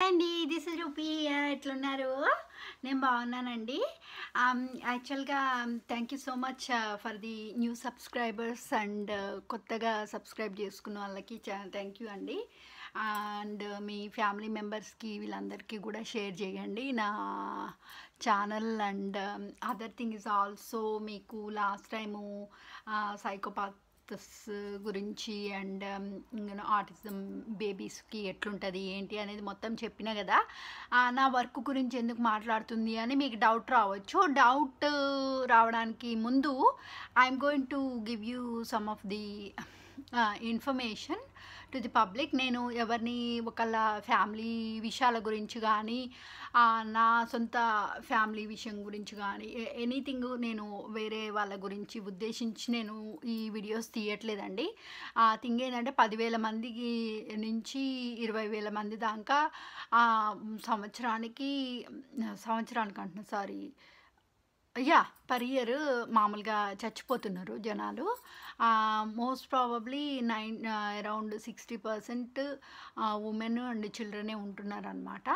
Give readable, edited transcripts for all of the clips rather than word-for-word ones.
అండి this is rupee ఎట్లున్నారు? నేను బాగున్నానండి. యాక్చువల్గా thank you so much for the new subscribers and కొత్తగా సబ్స్క్రైబ్ చేసుకున్న వాళ్ళకి థ్యాంక్ యూ అండి. అండ్ మీ ఫ్యామిలీ మెంబర్స్కి వీళ్ళందరికీ కూడా షేర్ చేయండి నా channel. And other thing is also, మీకు లాస్ట్ టైము సైకోపాత్ గురించి అండ్ ఆటిజం బేబీస్కి ఎట్లుంటుంది ఏంటి అనేది మొత్తం చెప్పిన కదా. నా వర్క్ గురించి ఎందుకు మాట్లాడుతుంది అని మీకు డౌట్ రావచ్చు. డౌట్ రావడానికి ముందు I'm going to give you some of the information to the public. నేను ఎవరిని ఒకళ్ళ ఫ్యామిలీ విషయాల గురించి కానీ నా సొంత ఫ్యామిలీ విషయం గురించి కానీ ఎనీథింగ్ నేను వేరే వాళ్ళ గురించి ఉద్దేశించి నేను ఈ వీడియోస్ తీయట్లేదండి. థింగ్ ఏంటంటే 10,000 మందికి నుంచి 20,000 మంది దాకా సంవత్సరానికి అంటున్నా, సారీ, పర్ ఇయర్ మామూలుగా చచ్చిపోతున్నారు జనాలు. Most probably around 60% women and చిల్డ్రనే ఉంటున్నారు అనమాట.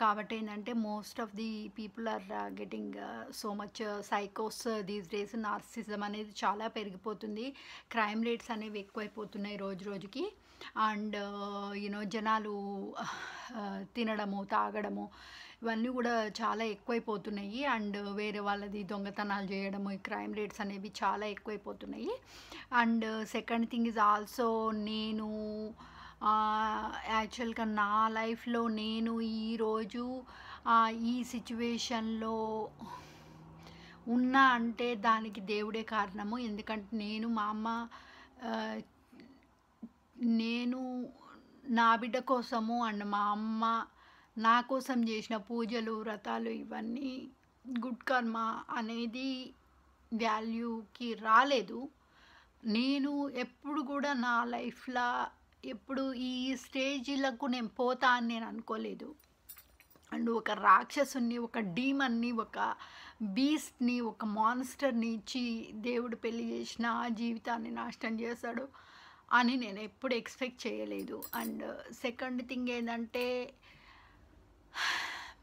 కాబట్టి ఏంటంటే most of the people are getting so much సైకోస్ దీస్ డేస్. నార్సిజం అనేది చాలా పెరిగిపోతుంది. క్రైమ్ రేట్స్ అనేవి ఎక్కువైపోతున్నాయి రోజు రోజుకి. అండ్ జనాలు తినడము, తాగడము ఇవన్నీ కూడా చాలా ఎక్కువైపోతున్నాయి. అండ్ వేరే వాళ్ళది దొంగతనాలు చేయడము, ఈ క్రైమ్ రేట్స్ అనేవి చాలా ఎక్కువైపోతున్నాయి. And second thing is also, నేను యాక్చువల్గా నా లైఫ్లో నేను ఈరోజు ఈ సిచ్యువేషన్లో ఉన్నా అంటే దానికి దేవుడే కారణము. ఎందుకంటే నేను మా అమ్మ నేను నా బిడ్డ కోసము అండ్ మా అమ్మ నా కోసం చేసిన పూజలు, వ్రతాలు, ఇవన్నీ గుడ్ కర్మ అనేది వాల్యూకి రాలేదు. నేను ఎప్పుడు కూడా నా లైఫ్లో ఎప్పుడు ఈ స్టేజ్లకు నేను పోతా అని నేను అనుకోలేదు. అండ్ ఒక రాక్షసుని, ఒక డీమన్ని, ఒక బీస్ట్ని, ఒక మాన్స్టర్ని ఇచ్చి దేవుడు పెళ్లి చేసిన ఆ జీవితాన్ని నాశనం చేశాడు అని నేను ఎప్పుడు ఎక్స్పెక్ట్ చేయలేదు. అండ్ సెకండ్ థింగ్ ఏంటంటే,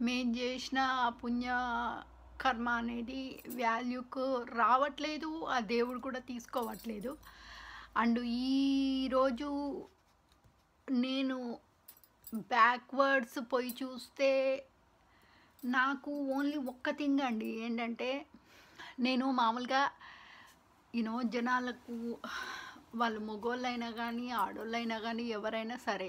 మేము చేసిన పుణ్య కర్మ అనేది వాల్యూకు రావట్లేదు, ఆ దేవుడు కూడా తీసుకోవట్లేదు. అండ్ ఈరోజు నేను బ్యాక్వర్డ్స్ పోయి చూస్తే నాకు ఓన్లీ ఒక్క థింగ్ అండి, ఏంటంటే నేను మామూలుగా జనాలకు, వాళ్ళు మగోళ్ళైనా కానీ ఆడోళ్ళైనా కానీ ఎవరైనా సరే,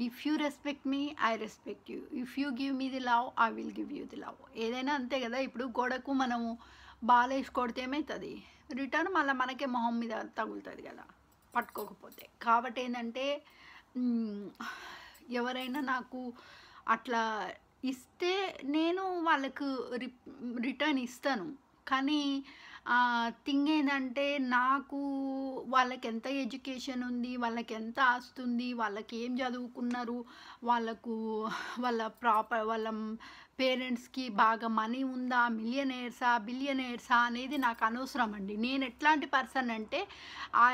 if you respect me I respect you, if you give me the love I will give you the love. ఏదైనా అంతే కదా. ఇప్పుడు గోడకు మనము బాలేసి కొడితే ఏమవుతుంది, రిటర్న్ మళ్ళీ మనకే మొహం మీద తగులుతుంది కదా పట్టుకోకపోతే. కాబట్టి ఏంటంటే ఎవరైనా నాకు అట్లా ఇస్తే నేను వాళ్ళకు రిటర్న్ ఇస్తాను. కానీ థింగ్ ఏంటంటే, నాకు వాళ్ళకి ఎంత ఎడ్యుకేషన్ ఉంది, వాళ్ళకి ఎంత ఆస్తుంది, వాళ్ళకి ఏం చదువుకున్నారు, వాళ్ళకు వాళ్ళ పేరెంట్స్కి బాగా మనీ ఉందా, మిలియనేర్సా బిలియనేర్సా అనేది నాకు అనవసరం అండి. నేను ఎట్లాంటి పర్సన్ అంటే,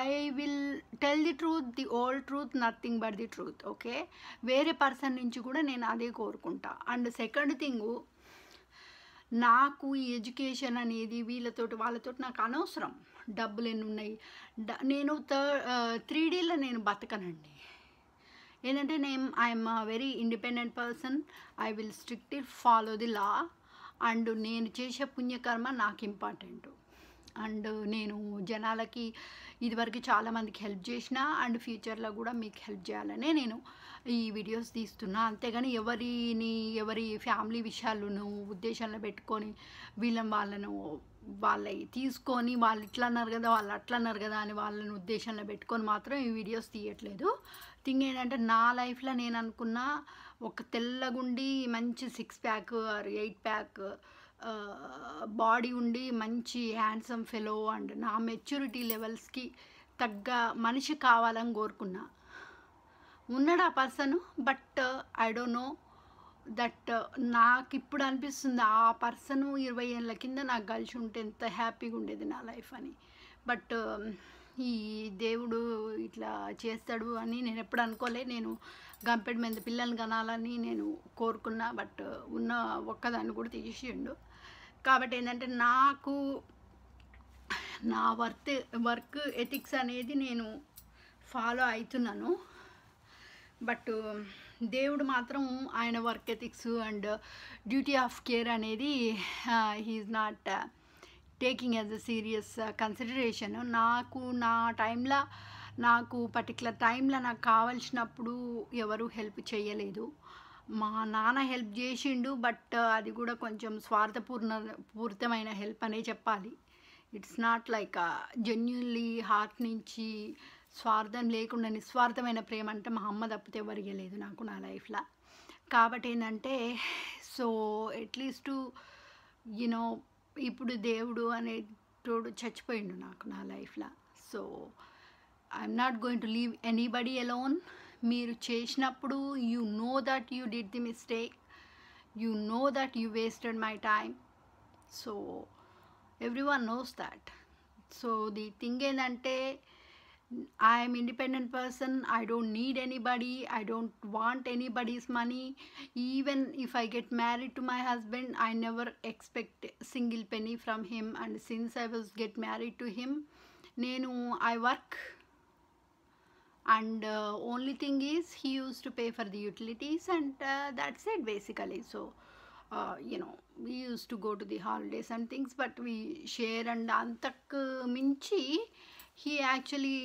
I will tell the truth, the old truth, nothing but the truth. Okay, వేరే పర్సన్ నుంచి కూడా నేను అదే కోరుకుంటా. అండ్ సెకండ్ థింగు, నాకు ఈ ఎడ్యుకేషన్ అనేది వాళ్ళతో నాకు అనవసరం. డబ్బులు ఎన్ని ఉన్నాయి, నేను 3Dలో నేను బతకనండి. ఏంటంటే I'm very independent person. I will strictly follow the law. And నేను చేసే పుణ్యకర్మ నాకు ఇంపార్టెంట్. అండ్ నేను జనాలకి ఇదివరకు చాలామందికి హెల్ప్ చేసిన, అండ్ ఫ్యూచర్లో కూడా మీకు హెల్ప్ చేయాలనే నేను ఈ వీడియోస్ తీస్తున్నా. అంతేగాని ఎవరి ఫ్యామిలీ విషయాలను ఉద్దేశంలో పెట్టుకొని వాళ్ళవి తీసుకొని వాళ్ళు ఇట్లా అన్నారు కదా, వాళ్ళు అట్లా అన్నారు కదా అని వాళ్ళని ఉద్దేశంలో పెట్టుకొని మాత్రం ఈ వీడియోస్ తీయట్లేదు. థింగ్ ఏంటంటే, నా లైఫ్లో నేను అనుకున్న ఒక తెల్లగుండి మంచి 6 ప్యాక్ ఆర్ 8 ప్యాక్ బాడీ ఉండి మంచి హ్యాండ్సమ్ ఫెలో అండ్ నా మెచ్యూరిటీ లెవెల్స్కి తగ్గ మనిషి కావాలని కోరుకున్నా. ఉన్నాడు ఆ person, but I don't know that. నాకు ఇప్పుడు అనిపిస్తుంది ఆ పర్సన్ 20 ఏళ్ళ కింద నాకు కలిసి ఉంటే ఎంత హ్యాపీగా ఉండేది నా లైఫ్ అని. బట్ ఈ దేవుడు ఇట్లా చేస్తాడు అని నేను ఎప్పుడు అనుకోలే. నేను గంపెడు మంది పిల్లల్ని కనాలని నేను కోరుకున్నా, బట్ ఉన్న ఒక్కదాన్ని కూడా తీసేసిండు. కాబట్టి ఏంటంటే నాకు నా వర్క్ ఎథిక్స్ అనేది నేను ఫాలో అవుతున్నాను. బట్ దేవుడు మాత్రం ఆయన work ethics and duty of care అనేది he is not taking as a serious consideration. నాకు నా టైంలో, నాకు పర్టికులర్ టైంలో నాకు కావాల్సినప్పుడు ఎవరు హెల్ప్ చేయలేదు. మా నాన్న హెల్ప్ చేసిండు, బట్ అది కూడా కొంచెం పూరితమైన హెల్ప్ అనే చెప్పాలి. It's not like genuinely heart నుంచి స్వార్థం లేకుండా నిస్వార్థమైన ప్రేమ అంటే మా అమ్మ తప్పితే ఎవరికి లేదు నాకు నా లైఫ్లో. కాబట్టి ఏంటంటే సో అట్లీస్ట్ యూనో ఇప్పుడు దేవుడు అనేటోడు చచ్చిపోయిండు నాకు నా లైఫ్లో. So I'm not going to leave anybody alone. మీరు చేసినప్పుడు you know that you did the mistake, you know that you wasted my time. So everyone knows that. So the thing ఏంటంటే I am independent person. I don't need anybody. I don't want anybody's money. Even if I get married to my husband, I never expect single penny from him. And since I was get married to him, I work. And only thing is he used to pay for the utilities, and that's it basically. So we used to go to the holidays and things, but we share. And antak minchi he actually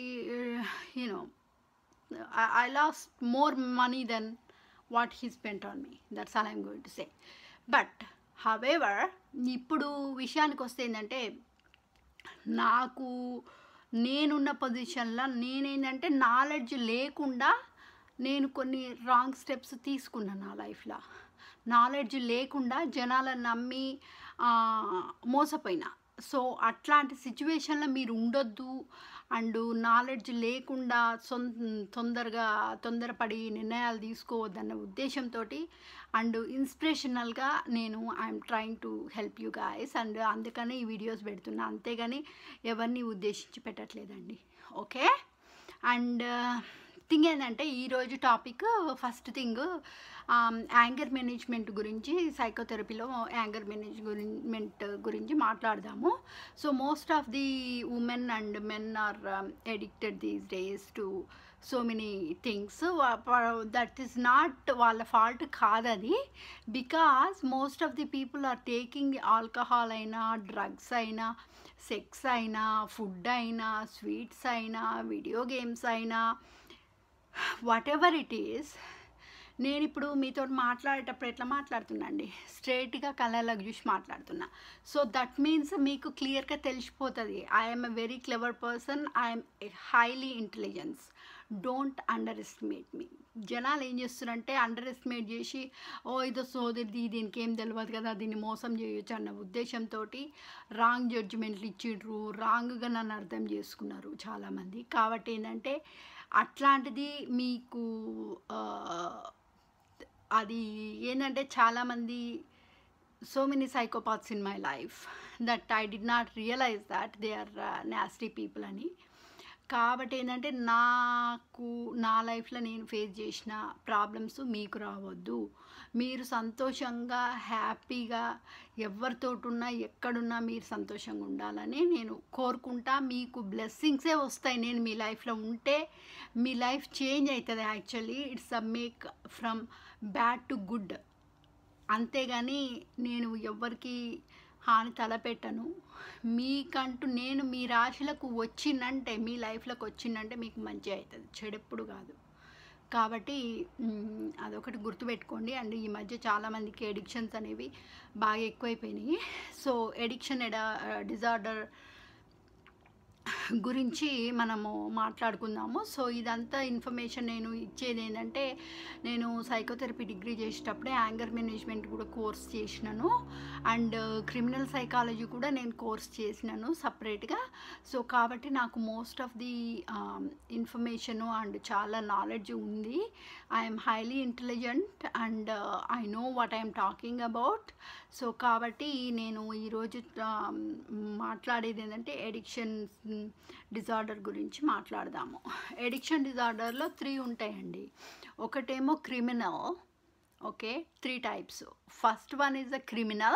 I lost more money than what he spent on me. That's all I'm going to say. But however, ఇప్పుడు విషయానికి వస్తే ఏంటంటే నాకు నేనున్న పొజిషన్లో నేనేంటంటే knowledge లేకుండా నేను కొన్ని రాంగ్ స్టెప్స్ తీసుకున్నాను నా లైఫ్లో. నాలెడ్జ్ లేకుండా జనాలను నమ్మి మోసపోయినా. సో అట్లాంటి సిచ్యువేషన్లో మీరు ఉండొద్దు. అండ్ నాలెడ్జ్ లేకుండా తొందరపడి నిర్ణయాలు తీసుకోవద్దన్న ఉద్దేశంతో అండ్ ఇన్స్పిరేషనల్గా I'm trying to help you guys. And అందుకని ఈ వీడియోస్ పెడుతున్నా, అంతేగాని ఎవరిని ఉద్దేశించి పెట్టట్లేదండి. ఓకే. అండ్ థింగ్ ఏంటంటే ఈరోజు topic first thing anger management గురించి, సైకోథెరపీలో యాంగర్ మేనేజ్మెంట్ గురించి మాట్లాడదాము. So most of the women and men are addicted these days to so many things. That is not వాళ్ళ ఫాల్ట్ కాదది. Because most of the people are taking alcohol అయినా, drugs అయినా, sex అయినా, food అయినా, sweets అయినా, video games అయినా, whatever it is. నేను ఇప్పుడు మీతో మాట్లాడేటప్పుడు ఎట్లా మాట్లాడుతున్నా అండి, స్ట్రైట్గా కళ్ళలోకి చూసి మాట్లాడుతున్నా. సో దట్ మీన్స్ మీకు క్లియర్గా తెలిసిపోతుంది I'm a very clever person, I'm highly intelligence. Don't underestimate me. జనాలు ఏం చేస్తున్నారంటే అండర్ ఎస్టిమేట్ చేసి ఇదో సోదరిది, దీనికి ఏం తెలియదు కదా, దీన్ని మోసం చేయొచ్చు అన్న ఉద్దేశంతో రాంగ్ జడ్జిమెంట్లు ఇచ్చిండ్రు, రాంగ్గా నన్ను అర్థం చేసుకున్నారు చాలామంది. కాబట్టి ఏంటంటే అట్లాంటిది మీకు అది ఏంటంటే చాలామంది so many psychopaths in my life that I did not realise that they are nasty people అని. కాబట్టి ఏంటంటే నాకు నా లైఫ్లో నేను ఫేస్ చేసిన ప్రాబ్లమ్స్ మీకు రావద్దు. మీరు సంతోషంగా హ్యాపీగా ఎవరితోటున్నా ఎక్కడున్నా మీరు సంతోషంగా ఉండాలని నేను కోరుకుంటా. మీకు బ్లెస్సింగ్సే వస్తాయి. నేను మీ లైఫ్లో ఉంటే మీ లైఫ్ చేంజ్ అవుతుంది. Actually it's a make from bad to good. అంతేగాని నేను ఎవరికి హాని తలపెట్టను. మీకంటూ నేను మీ రాశులకు వచ్చిందంటే, మీ లైఫ్లోకి వచ్చిందంటే మీకు మంచి అవుతుంది, చెడెప్పుడు కాదు. కాబట్టి అదొకటి గుర్తుపెట్టుకోండి. అండ్ ఈ మధ్య చాలామందికి ఎడిక్షన్స్ అనేవి బాగా ఎక్కువైపోయినాయి. సో ఎడిక్షన్ డిజార్డర్ గురించి మనము మాట్లాడుకుందాము. సో ఇదంతా ఇన్ఫర్మేషన్ నేను ఇచ్చేది ఏంటంటే, నేను సైకోథెరపీ డిగ్రీ చేసేటప్పుడే యాంగర్ మేనేజ్మెంట్ కూడా కోర్స్ చేసినాను, అండ్ క్రిమినల్ సైకాలజీ కూడా నేను కోర్స్ చేసినాను సపరేట్గా. సో కాబట్టి నాకు most of the information and చాలా నాలెడ్జ్ ఉంది. I'm highly intelligent and I know what I'm talking about. So కాబట్టి నేను ఈరోజు మాట్లాడేది ఏంటంటే ఎడిక్షన్ డిజార్డర్ గురించి మాట్లాడదాము. ఎడిక్షన్ డిజార్డర్లో 3 ఉంటాయండి. ఒకటేమో criminal. Okay, 3 types. First one is the criminal,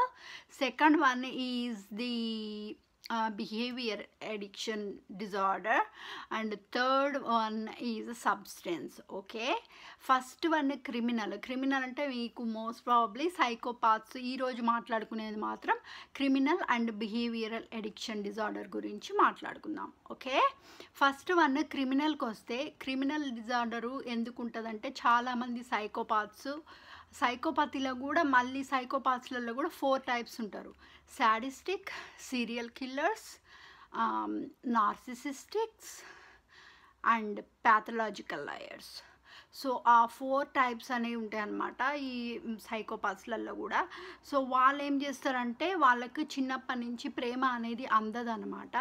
second one is the behavior addiction disorder, and third one is substance. Okay, first one criminal అంటే మీకు మోస్ట్ ప్రాబబ్లీ సైకోపాత్స్. ఈరోజు మాట్లాడుకునేది మాత్రం criminal and behavioural addiction disorder గురించి మాట్లాడుకుందాం. Okay, first one క్రిమినల్కి వస్తే, criminal disorder ఎందుకు ఉంటుందంటే చాలామంది సైకోపాతిలో కూడా మళ్ళీ సైకోపాత్స్లలో కూడా 4 types ఉంటారు. Sadistic, serial killers, narcissistics and pathological liars. So ఆ 4 types అనేవి ఉంటాయి అన్నమాట ఈ సైకోపాత్స్లలో కూడా. సో వాళ్ళు ఏం చేస్తారంటే వాళ్ళకి చిన్నప్పటి నుంచి ప్రేమ అనేది అందదనమాట.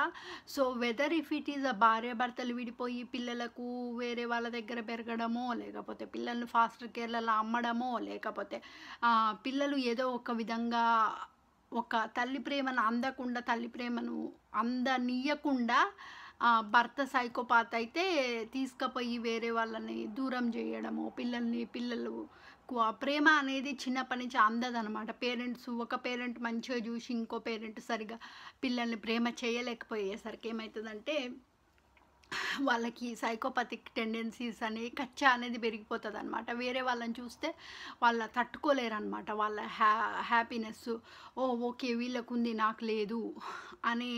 So whether if it is భార్యాభర్తలు విడిపోయి పిల్లలకు వేరే వాళ్ళ దగ్గర పెరగడమో, లేకపోతే పిల్లల్ని ఫాస్టర్ కేర్లలో అమ్మడమో, లేకపోతే పిల్లలు ఏదో ఒక విధంగా ఒక తల్లి ప్రేమను అందకుండా, తల్లి ప్రేమను అందనీయకుండా భర్త సైకోపాత్ అయితే తీసుకుపోయి వేరే వాళ్ళని దూరం చేయడము, పిల్లలకు ఆ ప్రేమ అనేది చిన్నప్పటి నుంచి అందదనమాట. పేరెంట్స్, ఒక పేరెంట్ మంచిగా చూసి ఇంకో పేరెంట్ సరిగా పిల్లల్ని ప్రేమ చేయలేకపోయేసరికి ఏమవుతుందంటే వాళ్ళకి సైకోపతిక్ టెండెన్సీస్ అనేవి కచ్చా అనేది పెరిగిపోతుంది అనమాట. వేరే వాళ్ళని చూస్తే వాళ్ళ తట్టుకోలేరు అనమాట. వాళ్ళ హ్యాపీనెస్, ఓకే వీళ్ళకు ఉంది నాకు లేదు అనే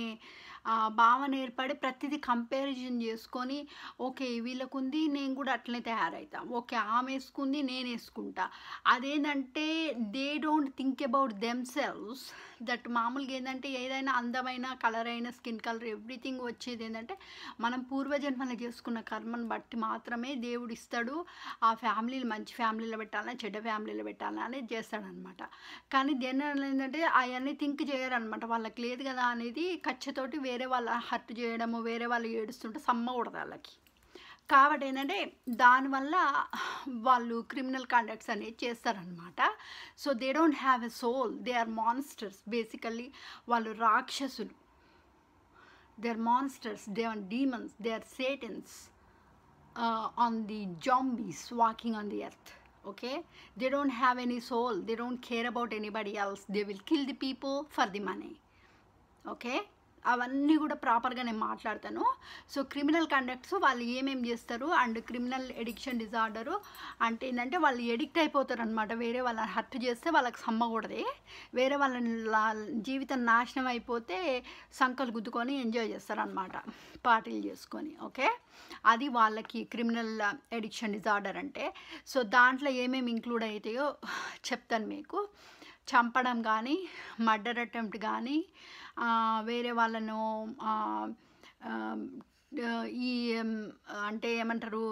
భావన ఏర్పడి ప్రతిదీ కంపారిజన్ చేసుకొని, ఓకే వీళ్ళకుంది నేను కూడా అట్లనే తయారవుతా, ఓకే ఆమె వేసుకుంది నేను వేసుకుంటా. అదేంటంటే they don't think about themselves. That మామూలుగా ఏంటంటే ఏదైనా అందమైన కలర్ అయిన స్కిన్ కలర్ ఎవ్రీథింగ్ వచ్చేది ఏంటంటే మనం పూర్వజన్మలో చేసుకున్న కర్మను బట్టి మాత్రమే దేవుడు ఇస్తాడు. ఆ ఫ్యామిలీలు మంచి ఫ్యామిలీలో పెట్టాలని, చెడ్డ ఫ్యామిలీలో పెట్టాలని అనేది చేస్తాడనమాట. కానీ దేని ఏంటంటే అవన్నీ థింక్ చేయరనమాట. వాళ్ళకి లేదు కదా అనేది కచ్చతోటి వేరే వాళ్ళ హర్ట్ చేయడము, వేరే వాళ్ళు ఏడుస్తుంటే సమ్మకూడదు వాళ్ళకి. కాబట్టి ఏంటంటే దానివల్ల వాళ్ళు క్రిమినల్ కండక్ట్స్ అనేది చేస్తారనమాట. So they don't have a soul, they are monsters. Basically వాళ్ళు రాక్షసులు, they are monsters, they are demons, they are satans on the zombies walking on the earth. Okay, they don't have any soul, they don't care about anybody else, they will kill the people for the money. Okay, అవన్నీ కూడా ప్రాపర్గా నేను మాట్లాడతాను. So criminal conducts వాళ్ళు ఏమేమి చేస్తారు, and criminal addiction disorder అంటే ఏంటంటే వాళ్ళు ఎడిక్ట్ అయిపోతారు అనమాట. వేరే వాళ్ళని హర్ట్ చేస్తే వాళ్ళకి సమ్మకూడదే, వేరే వాళ్ళ జీవితం నాశనం అయిపోతే సంకలు గుద్దుకొని ఎంజాయ్ చేస్తారనమాట, పార్టీలు చేసుకొని. ఓకే, అది వాళ్ళకి క్రిమినల్ ఎడిక్షన్ డిజార్డర్ అంటే. సో దాంట్లో ఏమేమి ఇంక్లూడ్ అవుతాయో చెప్తాను మీకు. చంపడం కానీ, మర్డర్ అటెంప్ట్ కానీ, వేరే వాళ్ళను ఈ అంటే ఏమంటారు,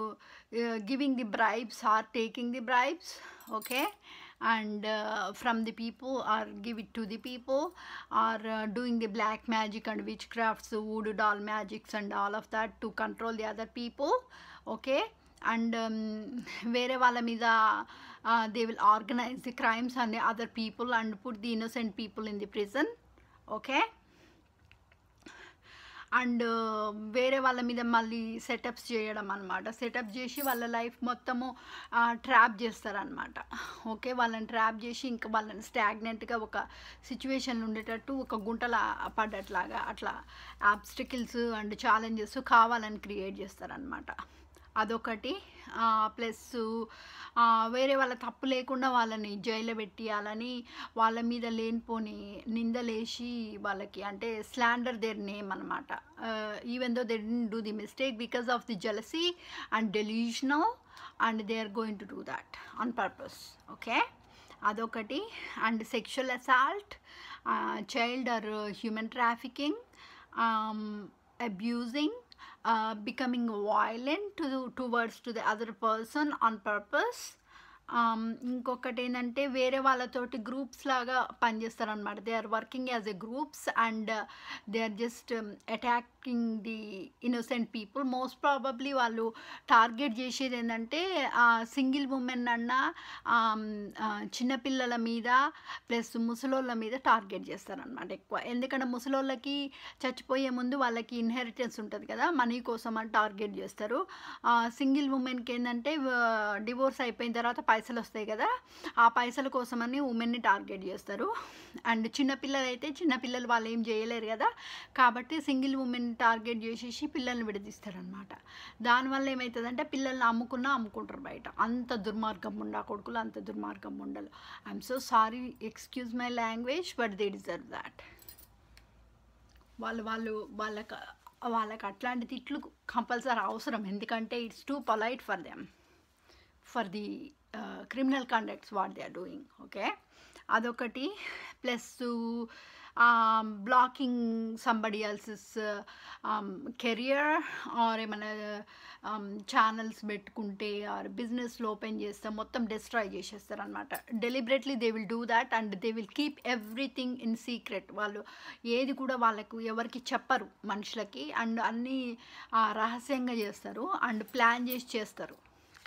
giving the bribes or taking the bribes. Okay, and from the people or give it to the people, or doing the black magic and witchcrafts, voodoo doll magics and all of that to control the other people. Okay, and వేరే వాళ్ళ మీద they will organize the crimes on the other people and put the innocent people in the prison. Okay, and వేరే వాళ్ళ మీద మళ్ళీ setups చేయడం అనమాట. Setup చేసి వాళ్ళ లైఫ్ మొత్తము ట్రాప్ చేస్తారనమాట. ఓకే, వాళ్ళని ట్రాప్ చేసి ఇంకా వాళ్ళని స్టాగ్నెంట్గా ఒక సిచ్యువేషన్లో ఉండేటట్టు ఒక గుంటల పడ్డట్లాగా అట్లా ఆబ్స్టికల్స్ అండ్ ఛాలెంజెస్ కావాలని క్రియేట్ చేస్తారనమాట. అదొకటి. ప్లస్ వేరే వాళ్ళ తప్పు లేకుండా వాళ్ళని జైల్లో పెట్టియాలని వాళ్ళ మీద లేనిపోని నిందలేసి వాళ్ళకి అంటే స్లాండర్ దేర్ నేమ్ అనమాట. Even though they didn't do the mistake because of the jealousy and delusional, and they are going to do that on purpose. Okay, అదొకటి. And sexual assault, child or human trafficking, abusing, becoming violent towards to the other person on purpose, ఇంకొకటేందంటే వేరే వాళ్ళతోటి groups లాగా పనిచేస్తారనమాట. They are working as a groups and they are just attacking the innocent people. Most probably వాళ్ళు target చేసేదేందంటే single women అన్నా చిన్నపిల్లల మీద plus ముసలోళ్ళ మీద టార్గెట్ చేస్తారనమాట ఎక్కువ. ఎందుకంటే ముసలోళ్ళకి చచ్చిపోయే ముందు వాళ్ళకి ఇన్హెరిటెన్స్ ఉంటుంది కదా, మనీ కోసం అని టార్గెట్ చేస్తారు. సింగిల్ ఉమెన్కి ఏంటంటే డివోర్స్ అయిపోయిన తర్వాత పైసలు వస్తాయి కదా, ఆ పైసల కోసమని ఉమెన్ని టార్గెట్ చేస్తారు. అండ్ చిన్నపిల్లలు అయితే చిన్నపిల్లలు వాళ్ళు ఏం చేయలేరు కదా, కాబట్టి సింగిల్ ఉమెన్ టార్గెట్ చేసేసి పిల్లల్ని విడదీస్తారనమాట. దానివల్ల ఏమవుతుందంటే పిల్లల్ని అమ్ముకుంటారు బయట. అంత దుర్మార్గం ఉండ కొడుకులు, అంత దుర్మార్గం ఉండలు. I'm so sorry, excuse my language, but they deserve that. వాళ్ళకి అట్లాంటి తిట్లు కంపల్సరీ అవసరం. ఎందుకంటే it's too polite for them, for the criminal conducts what they are doing. Okay, అదొకటి. Plus blocking somebody else's career or ఏమైనా channels పెట్టుకుంటే or బిజినెస్లో open చేస్తే మొత్తం డిస్ట్రాయ్ చేసేస్తారు అనమాట. Deliberately they will do that and they will keep everything in secret. వాళ్ళు ఏది కూడా వాళ్ళకు ఎవరికి చెప్పరు మనుషులకి, అండ్ అన్నీ రహస్యంగా చేస్తారు అండ్ ప్లాన్ చేసి చేస్తారు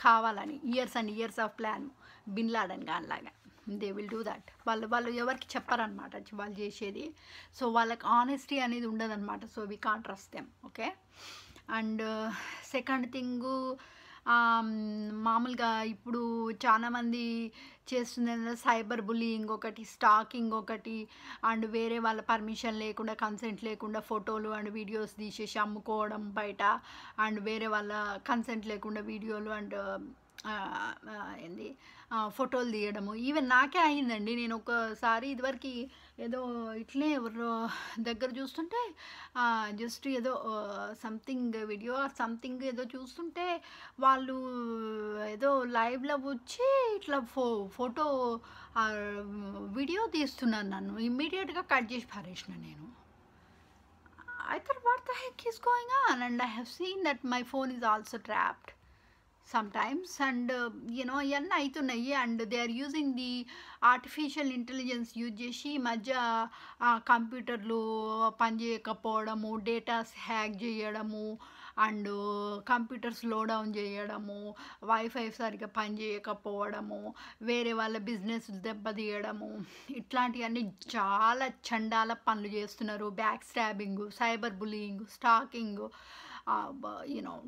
కావాలని. Years and years of plan, bin Laden గానిలాగా దే విల్ డూ దట్. వాళ్ళు ఎవరికి చెప్పారనమాట వాళ్ళు చేసేది. సో వాళ్ళకి ఆనెస్టీ అనేది ఉండదన్నమాట. So we can't trust them. Okay, and second thing మామూలుగా ఇప్పుడు చాలామంది చేస్తుంది సైబర్ బుల్లింగ్ ఒకటి, స్టాకింగ్ ఒకటి, అండ్ వేరే వాళ్ళ పర్మిషన్ లేకుండా కన్సెంట్ లేకుండా ఫోటోలు అండ్ వీడియోస్ తీసేసి అమ్ముకోవడం బయట, అండ్ వేరే వాళ్ళ కన్సెంట్ లేకుండా వీడియోలు అండ్ ఏంది ఫోటోలు తీయడము. ఈవెన్ నాకే అయిందండి. నేను ఒకసారి ఇదివరకు ఏదో ఇట్లే ఎవరు దగ్గర చూస్తుంటే జస్ట్ ఏదో సంథింగ్ వీడియో ఆర్ సంథింగ్ ఏదో చూస్తుంటే వాళ్ళు ఏదో లైవ్లో వచ్చి ఇట్లా ఫోటో వీడియో తీస్తున్నాను. నన్ను ఇమ్మీడియట్గా కట్ చేసి పారేసిన నేను. I thought, what the heck is going on? And I have seen that my phone is also trapped sometimes, and ఇవన్నీ అవుతున్నాయి. And they are using the artificial intelligence use చేసి ఈ మధ్య కంప్యూటర్లు పనిచేయకపోవడము, డేటాస్ హ్యాక్ చేయడము, అండ్ కంప్యూటర్స్ స్లో డౌన్ చేయడము, wifi సరిగ్గా పనిచేయకపోవడము, వేరే వాళ్ళ బిజినెస్ దెబ్బతీయడము, ఇట్లాంటివన్నీ చాలా చండాల పనులు చేస్తున్నారు. Back stabbing, cyber bullying, stalking,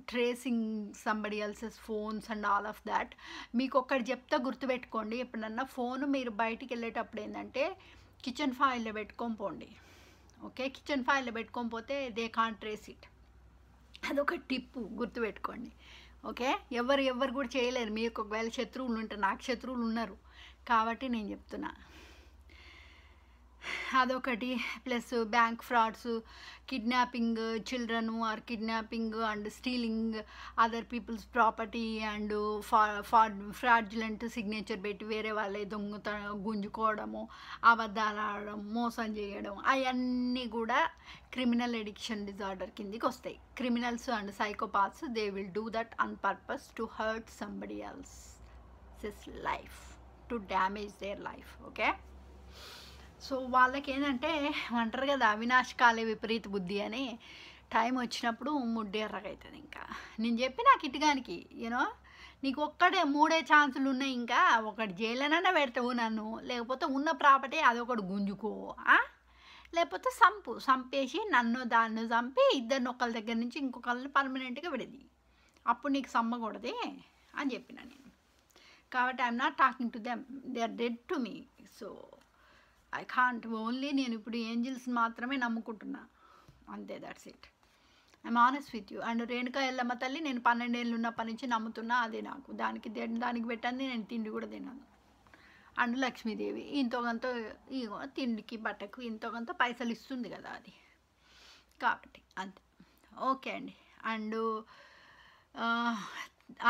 tracing somebody else's phones and all of that. మీకు ఒక్కటి చెప్తా గుర్తుపెట్టుకోండి, ఎప్పుడన్నా ఫోన్ మీరు బయటికి వెళ్ళేటప్పుడు ఏంటంటే కిచెన్ ఫాయిల్లో పెట్టుకొని పోండి. ఓకే, కిచెన్ ఫాయిల్లో పెట్టుకొని పోతే దే కాంట్ ట్రేస్ ఇట్. అదొక టిప్పు, గుర్తుపెట్టుకోండి. ఓకే, ఎవరు కూడా చేయలేరు. మీకు ఒకవేళ శత్రువులు ఉంటే, నాకు శత్రువులు ఉన్నారు కాబట్టి నేను చెప్తున్నా. అదొకటి. Plus bank frauds, kidnapping children or kidnapping and stealing other people's property, and fraudulent signature పెట్టి వేరే వాళ్ళే గుంజుకోవడము, అబద్ధాలు ఆడడం, మోసం చేయడం, అవన్నీ కూడా క్రిమినల్ ఎడిక్షన్ డిజార్డర్ కిందికి వస్తాయి. Criminals and psychopaths they will do that on purpose to hurt somebody else's life, to damage their life. Okay, so వాళ్ళకి ఏంటంటే అంటారు కదా అవినాశకాలే విపరీత బుద్ధి అని, టైం వచ్చినప్పుడు ముడ్డి ఎర్రగవుతుంది. ఇంకా నేను చెప్పి నాకు ఇటుగానికి నీకు ఒక్కడే 3 ఛాన్సులు ఉన్నాయి, ఇంకా ఒకటి జైల్లోనైనా పెడతావు నన్ను, లేకపోతే ఉన్న ప్రాపర్టీ అదొకటి గుంజుకో, లేకపోతే చంపేసి నన్ను దాన్ని చంపి ఇద్దరిని ఒకళ్ళ దగ్గర నుంచి ఇంకొకళ్ళని పర్మనెంట్గా విడది, అప్పుడు నీకు సమ్మకూడదే అని చెప్పిన నేను. కాబట్టి I'm not talking to them, they are dead to me. So I can't, only నేను ఇప్పుడు ఏంజిల్స్ మాత్రమే నమ్ముకుంటున్నా, అంతే, that's it. I'm honest with you. And Renuka Yellamma తల్లి నేను 12 ఏళ్ళు ఉన్నప్పటి నుంచి నమ్ముతున్నా, అదే నాకు దానికి పెట్టండి, నేను తిండి కూడా తిన్నాను. అండ్ లక్ష్మీదేవి ఇంతో కొంత తిండికి బట్టకు ఇంతో కొంత పైసలు ఇస్తుంది కదా అది, కాబట్టి అంతే. ఓకే అండి. అండ్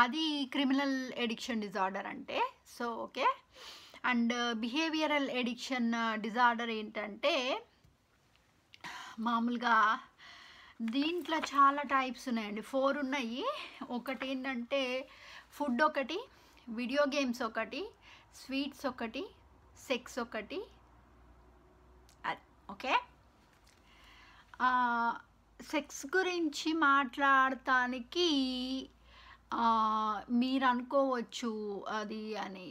అది క్రిమినల్ ఎడిక్షన్ డిజార్డర్ అంటే. So okay, and behavioural addiction disorder ఏంటంటే మామూలుగా దీంట్లో చాలా టైప్స్ ఉన్నాయండి, 4 ఉన్నాయి. ఒకటి ఏంటంటే ఫుడ్ ఒకటి, వీడియో గేమ్స్ ఒకటి, స్వీట్స్ ఒకటి, సెక్స్ ఒకటి, అది ఓకే. సెక్స్ గురించి మాట్లాడటానికి మీరు అనుకోవచ్చు అది అని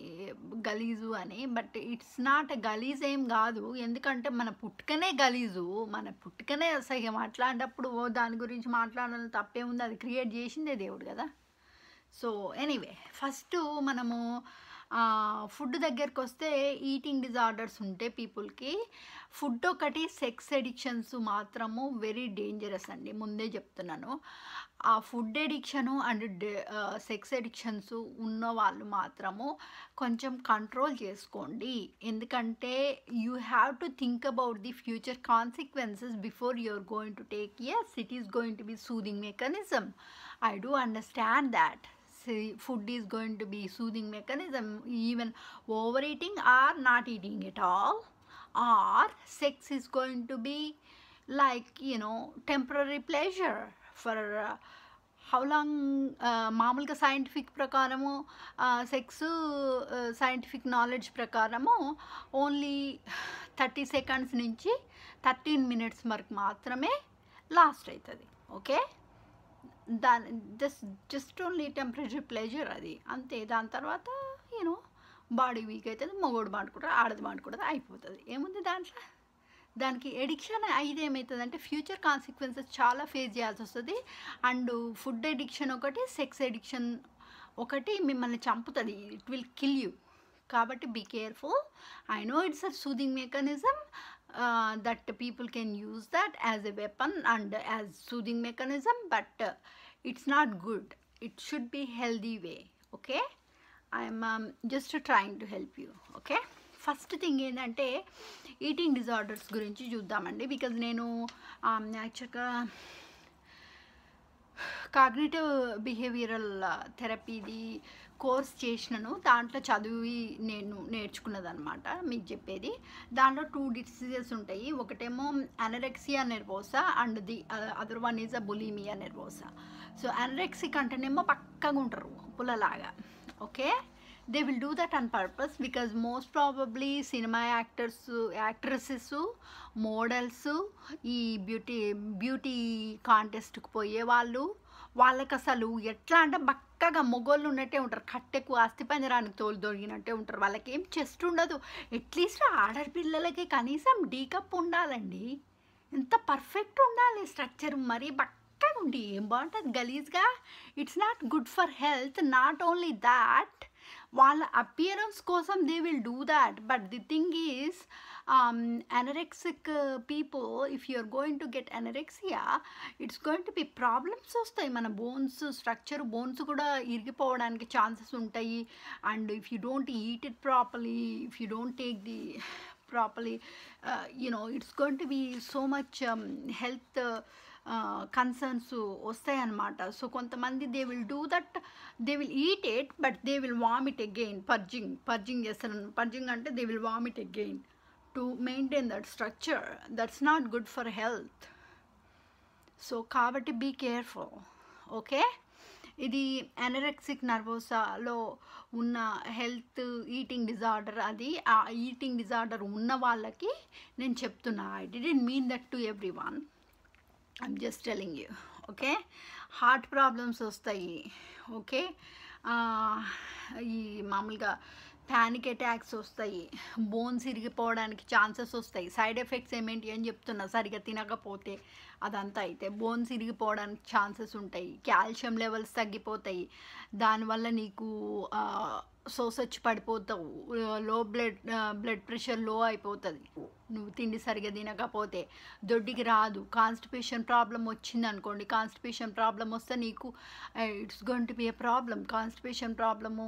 గలీజు అని, బట్ ఇట్స్ నాట్ గలీజ్ ఏం కాదు. ఎందుకంటే మన పుట్టుకనే గలీజు, మన పుట్టుకనే అసహ్యం. అట్లాంటప్పుడు దాని గురించి మాట్లాడాలని తప్పే ఉంది, అది క్రియేట్ చేసిందే దేవుడు కదా. సో ఎనీవే, ఫస్ట్ మనము ఫుడ్ దగ్గరికి వస్తే ఈటింగ్ డిజార్డర్స్ ఉంటే పీపుల్కి ఫుడ్ ఒకటి, సెక్స్ ఎడిక్షన్స్ మాత్రము వెరీ డేంజరస్ అండి, ముందే చెప్తున్నాను. ఆ food addiction and sex addictions ఉన్న వాళ్ళు మాత్రము కొంచెం కంట్రోల్ చేసుకోండి. ఎందుకంటే you have to think about the future consequences before you're going to take. Yes, it is going to be soothing mechanism. I do understand that. See, food is going to be soothing mechanism, even overeating or not eating at all, or sex is going to be like, temporary pleasure for how long. మామూలుగా scientific ప్రకారము sex scientific knowledge ప్రకారము only 30 seconds నుంచి 13 minutes వరకు మాత్రమే last అవుతుంది. Okay, దాని just only temperature pleasure అది అంతే. దాని తర్వాత బాడీ వీక్ అవుతుంది, మగోడు మాడుకుంటారు, ఆడది మాడుకుంటుంది, అయిపోతుంది. ఏముంది దాంట్లో? దానికి ఎడిక్షన్ అయితే ఏమవుతుంది అంటే ఫ్యూచర్ కాన్సిక్వెన్సెస్ చాలా ఫేస్ చేయాల్సి వస్తుంది. అండ్ ఫుడ్ ఎడిక్షన్ ఒకటి, సెక్స్ ఎడిక్షన్ ఒకటి మిమ్మల్ని చంపుతుంది. It will kill you. కాబట్టి be careful. I know it's a soothing mechanism that people can use that as a weapon and as soothing mechanism, but it's not good. It should be healthy way. Okay, I'm just trying to help you. Okay, first thing ఏంటంటే eating disorders గురించి చూద్దామండి. Because నేను యాక్చువల్గా cognitive behavioural థెరపీది course చేసినాను. దాంట్లో చదివి నేను నేర్చుకున్నదనమాట మీకు చెప్పేది. దాంట్లో 2 డిసీజెస్ ఉంటాయి. ఒకటేమో anorexia nervosa and the other one is a bulimia nervosa. So anorexic అంటేనేమో పక్కగా ఉంటారు పుల్లలాగా. Okay, they will do that on purpose because most probably cinema actresses, models, ఈ బ్యూటీ కాంటెస్ట్కి పోయే వాళ్ళకి అసలు ఎట్లా అంటే బక్కగా మొగోళ్ళు ఉన్నట్టే ఉంటారు, కట్టెకు అస్థి పంజరానికి తోలు దొరికినట్టే ఉంటారు. వాళ్ళకి ఏం చెస్ట్ ఉండదు. అట్లీస్ట్ ఆడపిల్లలకి కనీసం డీకప్ ఉండాలండి, ఎంత పర్ఫెక్ట్ ఉండాలి స్ట్రక్చర్. మరీ బక్కగా ఉండి ఏం బాగుంటుంది గలీజ్గా. It's not good for health. Not only that, వాళ్ళ అపియరెన్స్ కోసం they will do that. But the thing is anorexic people, if you are going to get anorexia, it's going to be problems వస్తాయి. మన bones structure, bones కూడా ఇరిగిపోవడానికి chances ఉంటాయి. And if you don't eat it properly, if you don't take the properly, it's going to be so much health concerns వస్తాయి అన్నమాట. So కొంతమంది they will do that, they will eat it but they will vomit again. Purging చేస్తారు. Purging అంటే they will vomit again to maintain that structure. That's not good for health. So కాబట్టి be careful. Okay, ఇది అనరెక్సిక్ నర్వోసాలో ఉన్న health eating disorder. అది ఆ eating disorder ఉన్న వాళ్ళకి నేను చెప్తున్నా. I didn't mean that to every one, I'm just telling you. Okay, heart problems వస్తాయి. ఓకే, ఈ మామూలుగా ప్యానిక్ అటాక్స్ వస్తాయి, బోన్స్ ఇరిగిపోవడానికి ఛాన్సెస్ వస్తాయి. సైడ్ ఎఫెక్ట్స్ ఏమేంటి అని చెప్తున్నా. సరిగ్గా తినకపోతే అదంతా అయితే బోన్స్ ఇరిగిపోవడానికి ఛాన్సెస్ ఉంటాయి. కాల్షియం లెవెల్స్ తగ్గిపోతాయి. దానివల్ల నీకు సోసొచ్చి పడిపోతావు. బ్లడ్ ప్రెషర్ లో అయిపోతుంది నువ్వు తిండి సరిగ్గా తినకపోతే. దొడ్డికి రాదు. కాన్స్టిపేషన్ ప్రాబ్లం వచ్చింది అనుకోండి. కాన్స్టిపేషన్ ప్రాబ్లం వస్తే నీకు it's going to be A problem. Constipation problem,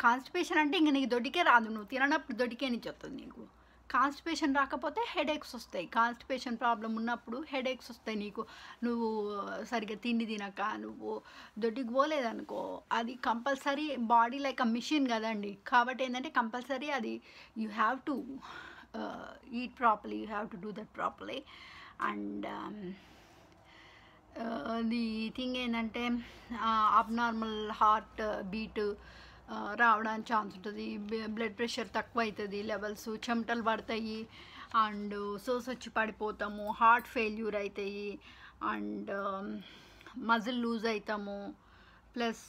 constipation అంటే ఇంక నీకు దొడ్డికే రాదు. నువ్వు తిననప్పుడు దొడ్డికే నుంచి వస్తుంది నీకు. కాన్స్టిపేషన్ రాకపోతే హెడేక్స్ వస్తాయి. కాన్స్టిపేషన్ ప్రాబ్లం ఉన్నప్పుడు హెడేక్స్ వస్తాయి నీకు. నువ్వు సరిగ్గా తిండి తినక నువ్వు దొడ్డికి పోలేదనుకో, అది compulsory. Body like a machine కదండి. కాబట్టి ఏంటంటే కంపల్సరీ అది you have to eat properly, you have to do that properly. And the thing ఏంటంటే అబ్నార్మల్ హార్ట్ బీట్ రావడానికి ఛాన్స్ ఉంటుంది, బ్లడ్ ప్రెషర్ తక్కువ అవుతుంది, లెవెల్స్ చెమటలు పడతాయి, అండ్ సోస్ వచ్చి పడిపోతాము, హార్ట్ ఫెయిల్యూర్ అవుతాయి, అండ్ మజిల్ లూజ్ అవుతాము, ప్లస్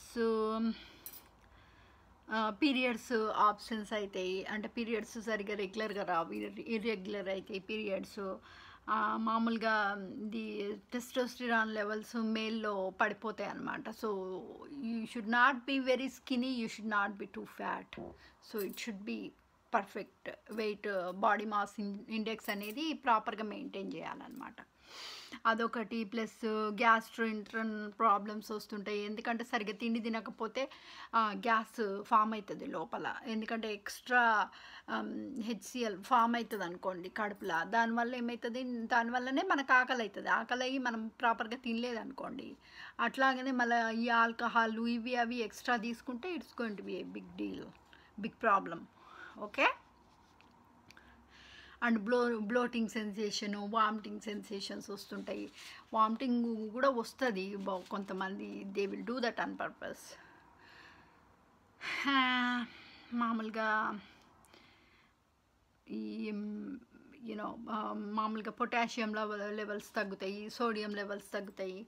పీరియడ్స్ ఆబ్సెన్స్ అవుతాయి, అంటే పీరియడ్స్ సరిగ్గా రెగ్యులర్గా రావు, ఇర్రెగ్యులర్ అవుతాయి పీరియడ్స్. మామూలుగా ది టెస్టోస్టిరాన్ లెవెల్స్ మేల్లో పడిపోతాయి అన్నమాట. So you should not be very skinny, you should not be too fat, so it should be perfect weight, body mass index అనేది ప్రాపర్గా మెయింటైన్ చేయాలన్నమాట. అదొకటి. ప్లస్ గ్యాస్ట్రోఇంటర్నల్ ప్రాబ్లమ్స్ వస్తుంటాయి, ఎందుకంటే సరిగ్గా తిండి తినకపోతే గ్యాస్ ఫామ్ అవుతుంది లోపల, ఎందుకంటే ఎక్స్ట్రా హెచ్సిఎల్ ఫామ్ అవుతుంది అనుకోండి కడుపులో, దానివల్ల ఏమవుతుంది, దానివల్లనే మనకు ఆకలి అవుతుంది, ఆకలి అయ్యి మనం ప్రాపర్గా తినలేదు అనుకోండి, అట్లాగనే మళ్ళీ ఈ ఆల్కహాల్ ఇవి అవి ఎక్స్ట్రా తీసుకుంటే it's going to be a big deal, big problem. Okay. And bloating sensation, vomiting sensations వస్తుంటాయి, వామిటింగ్ కూడా వస్తుంది కొంతమంది, they will do that on purpose. మామూలుగా ఈ యూనో మామూలుగా పొటాషియం లెవెల్స్ తగ్గుతాయి, సోడియం లెవెల్స్ తగ్గుతాయి,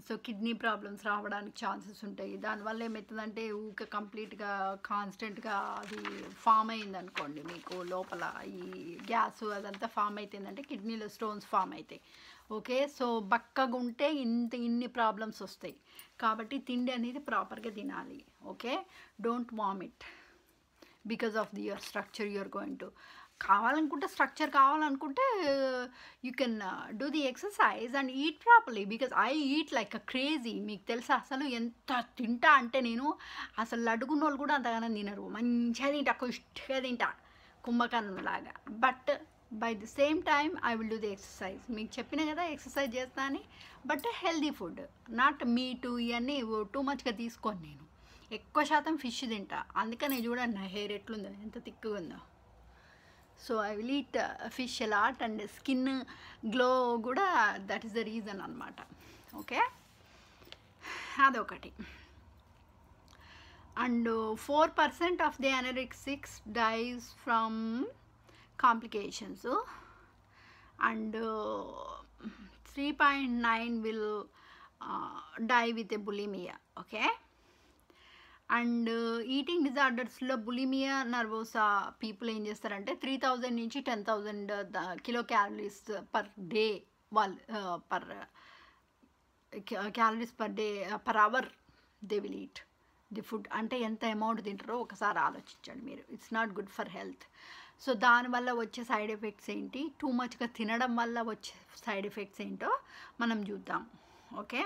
సో కిడ్నీ ప్రాబ్లమ్స్ రావడానికి ఛాన్సెస్ ఉంటాయి. దానివల్ల ఏమవుతుందంటే ఊకే కంప్లీట్గా కాన్స్టెంట్గా అది ఫామ్ అయింది అనుకోండి, మీకు లోపల ఈ గ్యాస్ అదంతా ఫామ్ అవుతుందంటే కిడ్నీలో స్టోన్స్ ఫామ్ అవుతాయి. ఓకే. సో బక్కగా ఉంటే ఇన్ని ప్రాబ్లమ్స్ వస్తాయి, కాబట్టి తిండి అనేది ప్రాపర్గా తినాలి. Okay. Don't vomit because of the your structure you're going to. కావాలనుకుంటే స్ట్రక్చర్ కావాలనుకుంటే you can do the exercise and eat properly, because I eat like a crazy. మీకు తెలుసా అసలు ఎంత తింటా అంటే నేను, అసలు అడుగున్న వాళ్ళు కూడా అంతగానో తినరు, మంచిగా తింటా, కుష్టిగా తింటా, కుంభకర్ణం లాగా. But by the same time I will do the exercise. మీకు చెప్పిన కదా ఎక్సర్సైజ్ చేస్తా అని, but healthy food, not meat ఇవన్నీ టూ మచ్గా తీసుకోను నేను, ఎక్కువ శాతం ఫిష్ తింటా, అందుకనే చూడండి నా హెయిర్ ఎట్లుందో, ఎంత థిక్గా ఉందో. So I will eat fish a lot, and skin glow కూడా దట్ ఈస్ ద రీజన్ అనమాట. ఓకే. అదొకటి. And 4% of the anorexics dies from complications, and 3.9 will die with a bulimia. Okay. And eating డిజార్డర్స్లో bulimia nervosa people ఏం చేస్తారంటే 3000 నుంచి 10,000 kilo calories per day, వాళ్ళు calories per day per hour they will eat the food. అంటే ఎంత amount తింటారో ఒకసారి ఆలోచించండి మీరు. It's not good for health. So దానివల్ల వచ్చే సైడ్ ఎఫెక్ట్స్ ఏంటి, టూ మచ్గా తినడం వల్ల వచ్చే సైడ్ ఎఫెక్ట్స్ ఏంటో మనం చూద్దాం. Okay.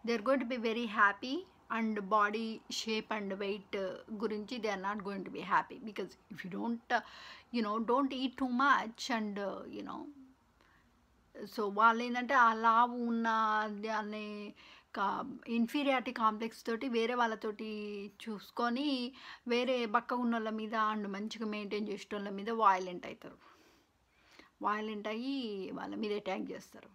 They are going to be very happy, and body shape and weight గురించి they are not going to be happy, because if you don't eat too much, and so వాళ్ళు ఏంటంటే ఆ లావు ఉన్న దాన్ని inferiority complex తోటి వేరే వాళ్ళతోటి చూసుకొని వేరే బక్కగా ఉన్న వాళ్ళ మీద అండ్ మంచిగా మెయింటైన్ చేసే వాళ్ళ మీద వాయిలెంట్ అవుతారు, వాయిలెంట్ అయ్యి వాళ్ళ మీద అటాక్ చేస్తారు.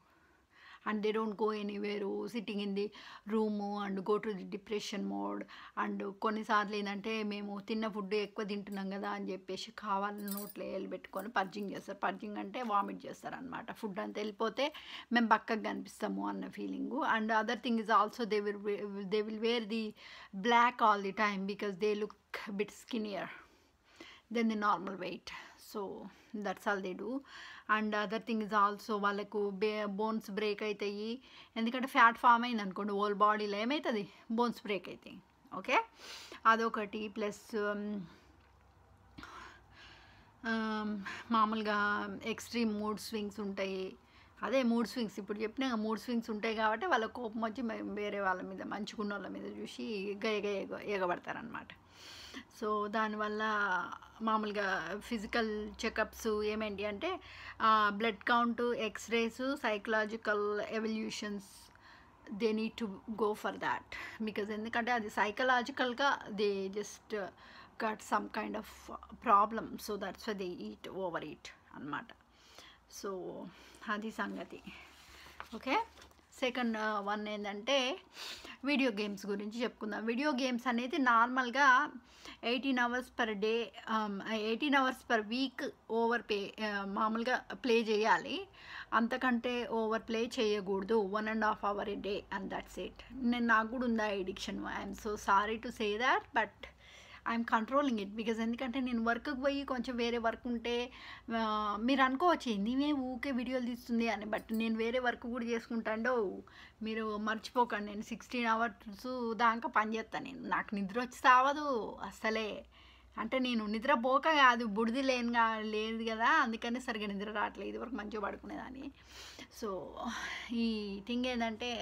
And they don't go anywhere, sitting in the room and go to the depression mode. And కొన్నిసార్లు ఏంటంటే మేము తిన్న ఫుడ్ ఎక్కువ తింటున్నాం కదా అని చెప్పేసి కావాలని నోట్లో వేలు పెట్టుకొని పర్జింగ్ చేస్తారు. పర్జింగ్ అంటే వామిట్ చేస్తారు అనమాట. ఫుడ్ అంతా వెళ్ళిపోతే మేము బక్కగా కనిపిస్తాము అన్న feeling. And other thing is also they will wear the black all the time because they look bit skinnier then the normal weight. So that's all they do. And other thing is also వాళ్ళకు bones break అవుతాయి, ఎందుకంటే fat form అయింది అనుకోండి whole బాడీలో ఏమవుతుంది, bones break అవుతాయి. Okay. అదొకటి. Plus మామూలుగా ఎక్స్ట్రీమ్ మూడ్ స్వింగ్స్ ఉంటాయి. అదే మూడ్ స్వింగ్స్ ఇప్పుడు చెప్పినా మూడ్ స్వింగ్స్ ఉంటాయి కాబట్టి వాళ్ళ కోపం వచ్చి వేరే వాళ్ళ మీద మంచుకున్న వాళ్ళ మీద చూసి ఎగబడతారనమాట. సో దానివల్ల మామూలుగా ఫిజికల్ చెకప్స్ ఏమేంటి అంటే blood count, x-rays, psychological evaluations, they need to go for that. Because ఎందుకంటే అది సైకలాజికల్గా they just got some kind of problem, so that's why they eat over eat అనమాట. సో అది సంగతి. ఓకే. సెకండ్ వన్ ఏంటంటే video games గురించి చెప్పుకుందాం. Video games అనేది నార్మల్గా 18 hours per day, 18 hours per week మామూలుగా ప్లే చేయాలి. అంతకంటే ఓవర్ ప్లే చేయకూడదు. 1.5 hour a day and that's it. నాకు కూడా ఉందా addiction. I'm so sorry to say that, but I'm controlling it. Because ఎందుకంటే నేను వర్క్కి పోయి కొంచెం వేరే వర్క్ ఉంటే మీరు అనుకోవచ్చు నీవే ఊకే వీడియోలు తీస్తుంది అని, బట్ నేను వేరే వర్క్ కూడా చేసుకుంటాండో. మీరు మర్చిపోకండి, నేను 16 hours దాకా పని చేస్తాను. నాకు నిద్ర వచ్చి సావదు అసలే. అంటే నేను నిద్రపోక కాదు, బుడిది లేదు కదా, అందుకనే సరిగ్గా నిద్ర రావట్లేదు. ఇది వరకు మంచిగా పడుకునేదాన్ని. సో ఈ థింగ్ ఏంటంటే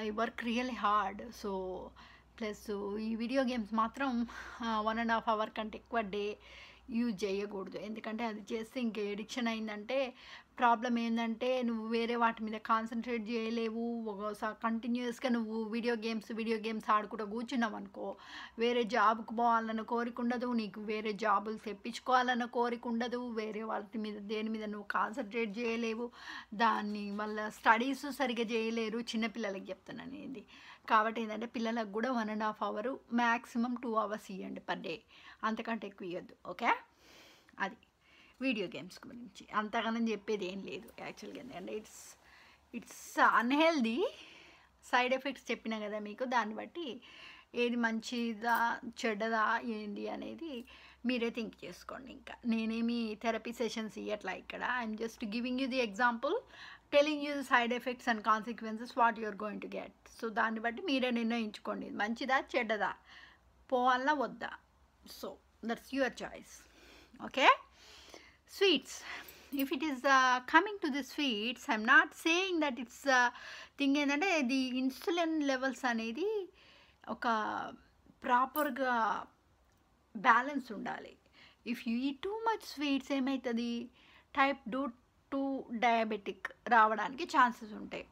I work really hard. So plus ఈ వీడియో గేమ్స్ మాత్రం 1.5 hour కంటే ఎక్కువ డే యూజ్ చేయకూడదు. ఎందుకంటే అది చేస్తే ఇంక ఎడిక్షన్ అయిందంటే ప్రాబ్లం ఏంటంటే నువ్వు వేరే వాటి మీద కాన్సన్ట్రేట్ చేయలేవు. ఒకసారి కంటిన్యూస్గా నువ్వు వీడియో గేమ్స్ ఆడుకుంటూ కూర్చున్నావు అనుకో, వేరే జాబ్కి పోవాలన్న కోరిక ఉండదు, నీకు వేరే జాబులు తెప్పించుకోవాలన్న కోరిక ఉండదు, వేరే వాటి మీద దేని మీద నువ్వు కాన్సన్ట్రేట్ చేయలేవు. దాని వల్ల స్టడీస్ సరిగ్గా చేయలేరు. చిన్నపిల్లలకి చెప్తున్నాను ఇది. కాబట్టి ఏంటంటే పిల్లలకు కూడా 1.5 hour, మ్యాక్సిమం 2 hours ఇవ్వండి పర్ డే, అంతకంటే ఎక్కువ ఇవ్వద్దు. ఓకే, అది వీడియో గేమ్స్ గురించి. అంతగానం చెప్పేది ఏం లేదు యాక్చువల్గా. ఎందుకంటే ఇట్స్ అన్హెల్దీ. సైడ్ ఎఫెక్ట్స్ చెప్పినా కదా మీకు, దాన్ని బట్టి ఏది మంచిదా చెడ్డదా ఏంది అనేది మీరే థింక్ చేసుకోండి. ఇంకా నేనేమి థెరపీ సెషన్స్ ఇవ్వట్లా ఇక్కడ. I'm just giving you the example, telling you the side effects and consequences what you're going to get. So దాన్ని బట్టి మీరే నిర్ణయించుకోండి, మంచిదా చెడ్డదా, పోవాలా వద్దా. So that's your choice. Okay, sweets. If it is coming to the sweets, I'm not saying that it's thing ఏంటంటే the insulin levels అనేది ఒక ప్రాపర్గా బ్యాలెన్స్ ఉండాలి. If you eat too much sweets ఏమవుతుంది, టైప్ 2 డయాబెటిక్ రావడానికి chances ఉంటాయి.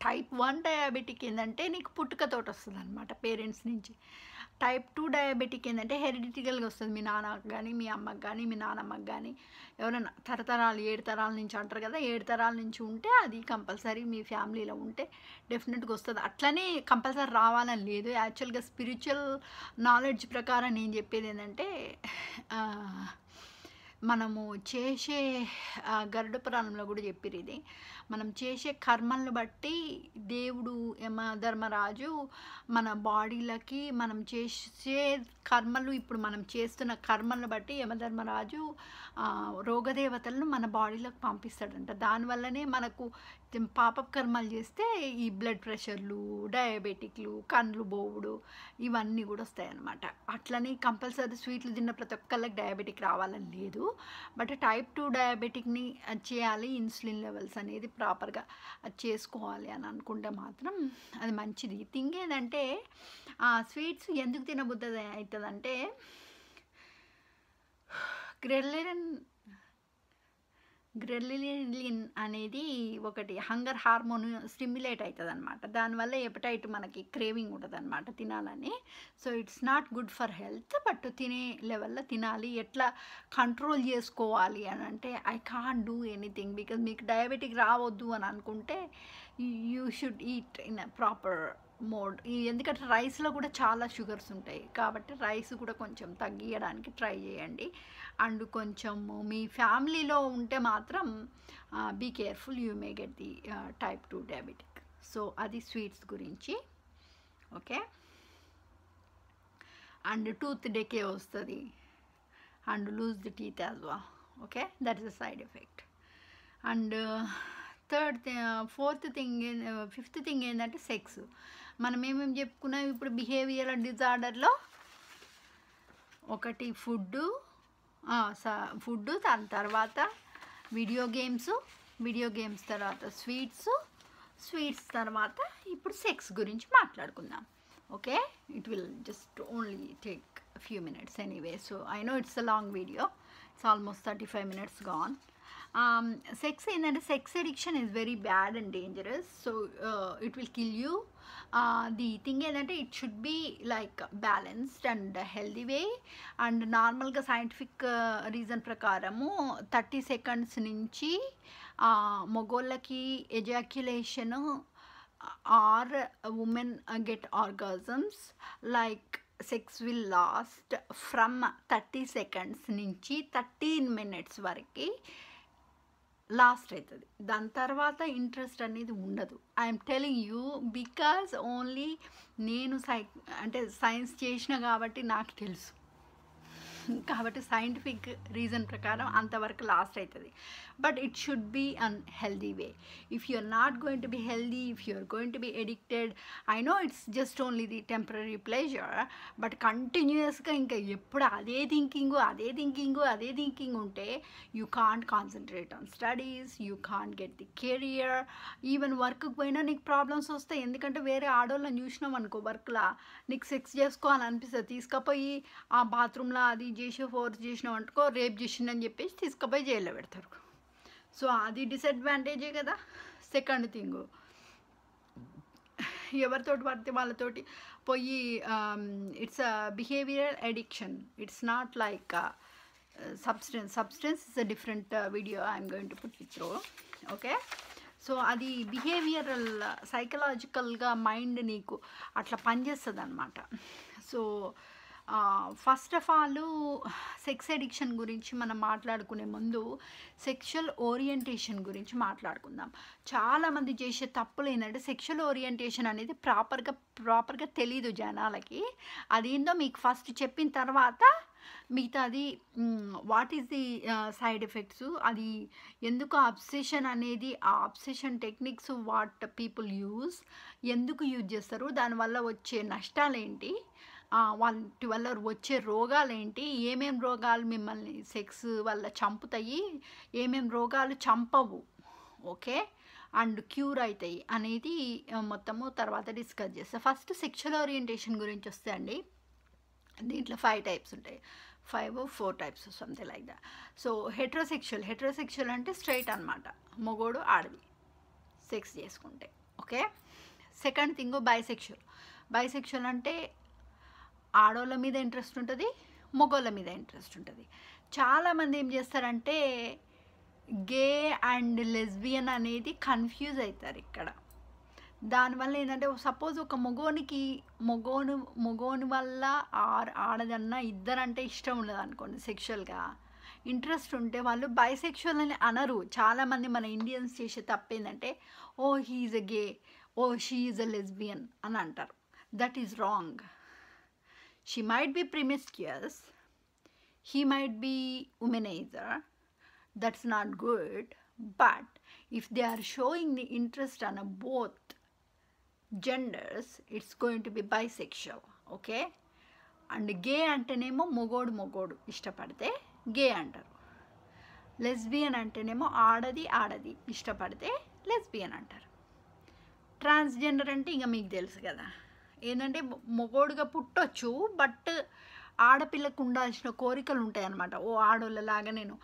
Type 1 diabetic ఏంటంటే నీకు పుట్టుకతోటి వస్తుంది అనమాట, పేరెంట్స్ నుంచి. టైప్ 2 డయాబెటిక్ ఏంటంటే హెరిడిటికల్గా వస్తుంది, మీ నాన్నకు కానీ మీ అమ్మకి కానీ మీ నాన్నమ్మకి కానీ, ఎవరైనా తరతరాలు 7 తరాల నుంచి అంటారు కదా, 7 తరాల నుంచి ఉంటే అది కంపల్సరీ మీ ఫ్యామిలీలో ఉంటే డెఫినెట్గా వస్తుంది. అట్లనే కంపల్సరీ రావాలని లేదు. యాక్చువల్గా స్పిరిచువల్ నాలెడ్జ్ ప్రకారం నేను చెప్పేది ఏంటంటే మనము చేసే గరుడ పురాణంలో కూడా చెప్పిరు ఇది, మనం చేసే కర్మలను బట్టి దేవుడు యమధర్మరాజు మన బాడీలకి మనం చేసే కర్మలు, ఇప్పుడు మనం చేస్తున్న కర్మలను బట్టి యమధర్మరాజు రోగదేవతలను మన బాడీలోకి పంపిస్తాడంట. దానివల్లనే మనకు పాప కర్మలు చేస్తే ఈ బ్లడ్ ప్రెషర్లు, డయాబెటిక్లు, కండ్లు బోవుడు ఇవన్నీ కూడా వస్తాయన్నమాట. అట్లని కంపల్సరీ స్వీట్లు తిన్న ప్రతి ఒక్కళ్ళకి డయాబెటిక్ రావాలని లేదు, బట్ టైప్ 2 డయాబెటిక్ని చేయాలి, ఇన్సులిన్ లెవెల్స్ అనేది ప్రాపర్గా అది చేసుకోవాలి అని అనుకుంటే మాత్రం అది మంచిది. థింగ్ ఏంటంటే స్వీట్స్ ఎందుకు తినబుద్ధి అవుతుందంటే గ్రెలిన్ అనేది ఒకటి హంగర్ హార్మోన్ స్టిమ్యులేట్ అవుతుంది అనమాట. దానివల్ల ఎపటైట్ మనకి క్రేవింగ్ ఉంటుంది అనమాట తినాలని. So it's not good for health, but తినే లెవెల్లో తినాలి. ఎట్లా కంట్రోల్ చేసుకోవాలి అని అంటే I can't do anything, because మీకు డయాబెటిక్ రావద్దు అని అనుకుంటే you should eat in a proper mode. ఎందుకంటే రైస్లో కూడా చాలా షుగర్స్ ఉంటాయి, కాబట్టి రైస్ కూడా కొంచెం తగ్గియడానికి ట్రై చేయండి. అండ్ కొంచెం మీ ఫ్యామిలీలో ఉంటే మాత్రం be careful, you may get the type 2 diabetic. So అది స్వీట్స్ గురించి. ఓకే, అండ్ టూత్ డెకే వస్తుంది and lose the teeth as well. Okay, that is the side effect. And fifth thing ఏంటంటే sex. మనం ఏమేమి చెప్పుకున్నాం ఇప్పుడు బిహేవియరల్ డిజార్డర్లో, ఒకటి food, దాని తర్వాత వీడియో గేమ్స్ తర్వాత స్వీట్స్ తర్వాత ఇప్పుడు సెక్స్ గురించి మాట్లాడుకుందాం. Okay, it will just only take few minutes anyway. So I know it's a long video, it's almost 35 minutes gone. Sex ఏంటంటే sex addiction is very bad and dangerous. So it will kill you. The thing ఏంటంటే it should be like balanced and healthy way. And నార్మల్గా scientific reason ప్రకారము 30 seconds నుంచి మగోళ్ళకి ejaculation or women get orgasms like sex will last from 30 seconds నుంచి 13 minutes వరకు last అవుతుంది. దాని తర్వాత ఇంట్రెస్ట్ అనేది ఉండదు. I'm telling you because only నేను అంటే సైన్స్ చేసిన కాబట్టి నాకు తెలుసు. కాబట్టి సైంటిఫిక్ రీజన్ ప్రకారం అంతవరకు లాస్ట్ అవుతుంది. But it should be an healthy way. If you are not going to be healthy, if you are going to be addicted, I know it's just only the temporary pleasure, but కంటిన్యూస్గా ఇంకా ఎప్పుడు అదే thinking ఉంటే you can't concentrate on studies, you can't get the career. Even వర్క్కి పోయినా నీకు problems వస్తాయి. ఎందుకంటే వేరే ఆడవాళ్ళని చూసినాం అనుకో వర్క్లా, నీకు సెక్స్ చేసుకోవాలనిపిస్తుంది, తీసుకుపోయి ఆ బాత్రూంలో అది చేసి ఫోర్స్ చేసినావు అనుకో, రేప్ చేసిందని చెప్పేసి తీసుకుపోయి జైల్లో పెడతారు. సో అది డిసడ్వాంటేజే కదా. సెకండ్ థింగ్, ఎవరితోటి పడితే వాళ్ళతోటి పోయి it's a behavioural addiction. It's not like substance is a different video I'm going to put it through. Okay, so అది బిహేవియరల్ సైకలాజికల్గా మైండ్ నీకు అట్లా పనిచేస్తుంది అనమాట. So first of all sex addiction గురించి మనం మాట్లాడుకునే ముందు సెక్షువల్ ఓరియంటేషన్ గురించి మాట్లాడుకుందాం. చాలామంది చేసే తప్పులు ఏంటంటే సెక్షువల్ ఓరియంటేషన్ అనేది ప్రాపర్గా తెలీదు జనాలకి. అదేందో మీకు ఫస్ట్ చెప్పిన తర్వాత మిగతాది what is the side effects, అది ఎందుకు అబ్సెషన్ అనేది, ఆ అబ్సెషన్ టెక్నిక్స్ వాట్ పీపుల్ ఎందుకు యూజ్ చేస్తారు, దానివల్ల వచ్చే నష్టాలేంటి, వాటి వల్ల వచ్చే రోగాలేంటి, ఏమేం రోగాలు మిమ్మల్ని సెక్స్ వల్ల చంపుతాయి, ఏమేం రోగాలు చంపవు, ఓకే, అండ్ క్యూర్ అవుతాయి అనేది మొత్తము తర్వాత డిస్కస్ చేస్తాం. ఫస్ట్ సెక్షువల్ ఓరియంటేషన్ గురించి వస్తే అండి, దీంట్లో 5 టైప్స్ ఉంటాయి, 4 టైప్స్ సంథింగ్ లైక్ దా. సో హెట్రోసెక్షువల్ అంటే స్ట్రైట్ అనమాట, మొగోడు ఆడది సెక్స్ చేసుకుంటే, ఓకే. సెకండ్ థింగ్ బైసెక్షువల్ అంటే ఆడోళ్ళ మీద ఇంట్రెస్ట్ ఉంటుంది, మగోళ్ళ మీద ఇంట్రెస్ట్ ఉంటుంది. చాలామంది ఏం చేస్తారంటే గే అండ్ లెస్బియన్ అనేది కన్ఫ్యూజ్ అవుతారు ఇక్కడ. దానివల్ల ఏంటంటే సపోజ్ ఒక మగోని వల్ల ఆడదన్నా ఇద్దరంటే ఇష్టం ఉండదు అనుకోండి, సెక్షువల్గా ఇంట్రెస్ట్ ఉంటే వాళ్ళు బైసెక్షువల్ అని అనరు. చాలామంది మన ఇండియన్స్ చేసే తప్పు ఏంటంటే oh he is a gay, oh she is a lesbian అని అంటారు. That is wrong. She might be promiscuous, he might be womanizer, that's not good, but if they are showing the interest on both genders, it's going to be bisexual, okay. And gay అంటేనేమో మొగోడు ఇష్టపడితే గే అంటారు, lesbian అంటేనేమో ఆడది ఇష్టపడితే lesbian అంటారు. Transgender అంటే ఇంకా మీకు తెలుసు కదా, ఏంటంటే మొగోడుగా పుట్టొచ్చు, బట్ ఆడపిల్లకు ఉండాల్సిన కోరికలు ఉంటాయి అన్నమాట. ఓ ఆడోళ్ళలాగా నేను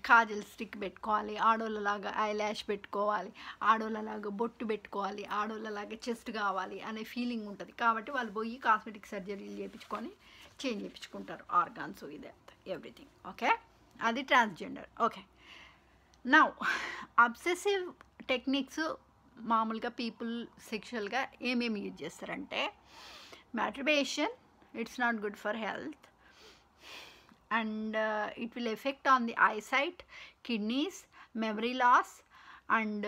కాజల్ స్టిక్ పెట్టుకోవాలి, ఆడోళ్ళలాగా ఐ ల్యాష్ పెట్టుకోవాలి, ఆడోళ్ళలాగా బొట్టు పెట్టుకోవాలి, ఆడోళ్ళలాగా చెస్ట్ కావాలి అనే ఫీలింగ్ ఉంటుంది. కాబట్టి వాళ్ళు పోయి కాస్మెటిక్ సర్జరీలు చేయించుకొని చేంజ్ చేయించుకుంటారు ఆర్గాన్స్, ఇదే ఎవ్రీథింగ్, ఓకే. అది transgender, okay. Now obsessive techniques మామూలుగా పీపుల్ సెక్షువల్గా ఏమేమి యూజ్ చేస్తారంటే masturbation, it's not good for health, and it will affect on the eyesight, kidneys, memory loss, and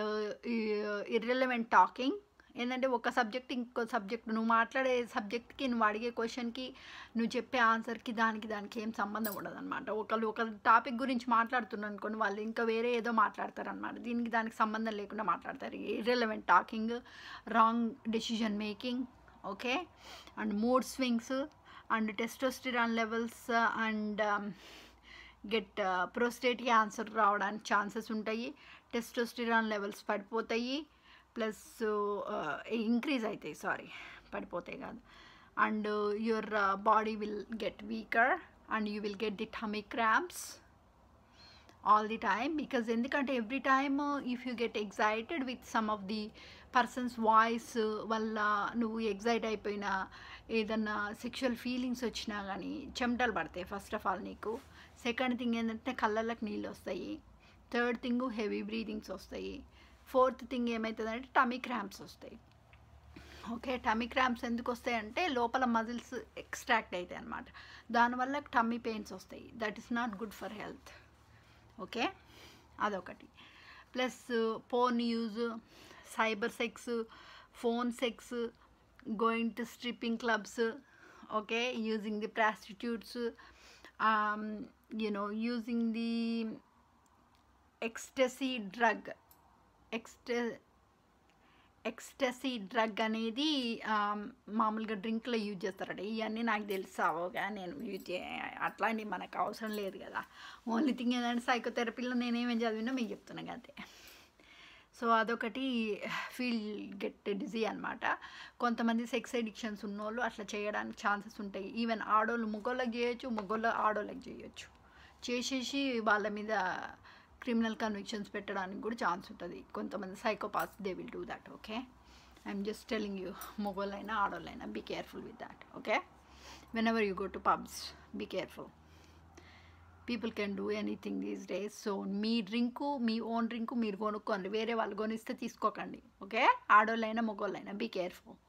irrelevant talking. ఏంటంటే ఒక సబ్జెక్ట్ ఇంకో subject, నువ్వు మాట్లాడే సబ్జెక్ట్కి నువ్వు అడిగే క్వశ్చన్కి నువ్వు చెప్పే ఆన్సర్కి దానికి ఏం సంబంధం ఉండదు అనమాట. ఒక టాపిక్ గురించి మాట్లాడుతున్నాను అనుకోండి, వాళ్ళు ఇంకా వేరే ఏదో మాట్లాడతారు అనమాట, దానికి సంబంధం లేకుండా మాట్లాడతారు. Irrelevant talking, wrong decision making, okay, and mood swings, and testosterone levels, and get prostate cancer రావడానికి ఛాన్సెస్ ఉంటాయి. టెస్టోస్టిరాన్ లెవెల్స్ పడిపోతాయి, ప్లస్ ఇంక్రీజ్ అవుతాయి, పడిపోతాయి కాదు, and your body will get weaker and you will get the tummy cramps all the time. Because ఎందుకంటే every time if you get excited with some of the person's voice వల్ల నువ్వు excite అయిపోయినా, ఏదన్నా sexual feelings వచ్చినా కానీ చెమటలు పడతాయి first of all నీకు. సెకండ్ థింగ్ ఏంటంటే కళ్ళకి నీళ్ళు వస్తాయి. థర్డ్ థింగ్ హెవీ బ్రీదింగ్స్ వస్తాయి. ఫోర్త్ థింగ్ ఏమవుతుందంటే టమీ క్రాంప్స్ వస్తాయి. ఓకే, టమీ క్రాంప్స్ ఎందుకు వస్తాయంటే లోపల మజిల్స్ ఎక్స్ట్రాక్ట్ అవుతాయి అన్నమాట. దానివల్ల టమ్మీ పెయిన్స్ వస్తాయి. That is not good for health. Okay, అదొకటి. Plus porn use, cyber sex, phone sex, going to stripping clubs, okay, using the prostitutes, using the ecstasy drug. Ecstasy drug అనేది మామూలుగా డ్రింక్లో use చేస్తారట. ఇవన్నీ నాకు తెలుసావుగా, నేను use అట్లాంటివి మనకు అవసరం లేదు కదా. ఓన్లీ థింగ్ ఏంటంటే సైకోథెరపీలో నేనేమేం చదివినా మీకు చెప్తున్నాను అంతే. సో అదొకటి, ఫీల్ గెట్ డిజీ అనమాట. కొంతమంది సెక్స్ ఎడిక్షన్స్ ఉన్నోళ్ళు అట్లా చేయడానికి ఛాన్సెస్ ఉంటాయి. ఈవెన్ ఆడోళ్ళు మగోళ్ళకి చేయొచ్చు, మగోళ్ళు ఆడోళ్ళకి చేయొచ్చు. చేసేసి వాళ్ళ మీద క్రిమినల్ కన్విక్షన్స్ పెట్టడానికి కూడా ఛాన్స్ ఉంటుంది. కొంతమంది psychopaths they will do that. Okay, I'm just telling you, మగోళ్ళైనా ఆడోళ్ళైనా be careful with that. Okay, whenever you go to pubs be careful. People can do anything these days. So మీ drink, మీ own drink మీరు కొనుక్కోండి, వేరే వాళ్ళు కొనిస్తే తీసుకోకండి. ఓకే, ఆడోళ్ళైనా మగోళ్ళైనా బీ కేర్ఫుల్.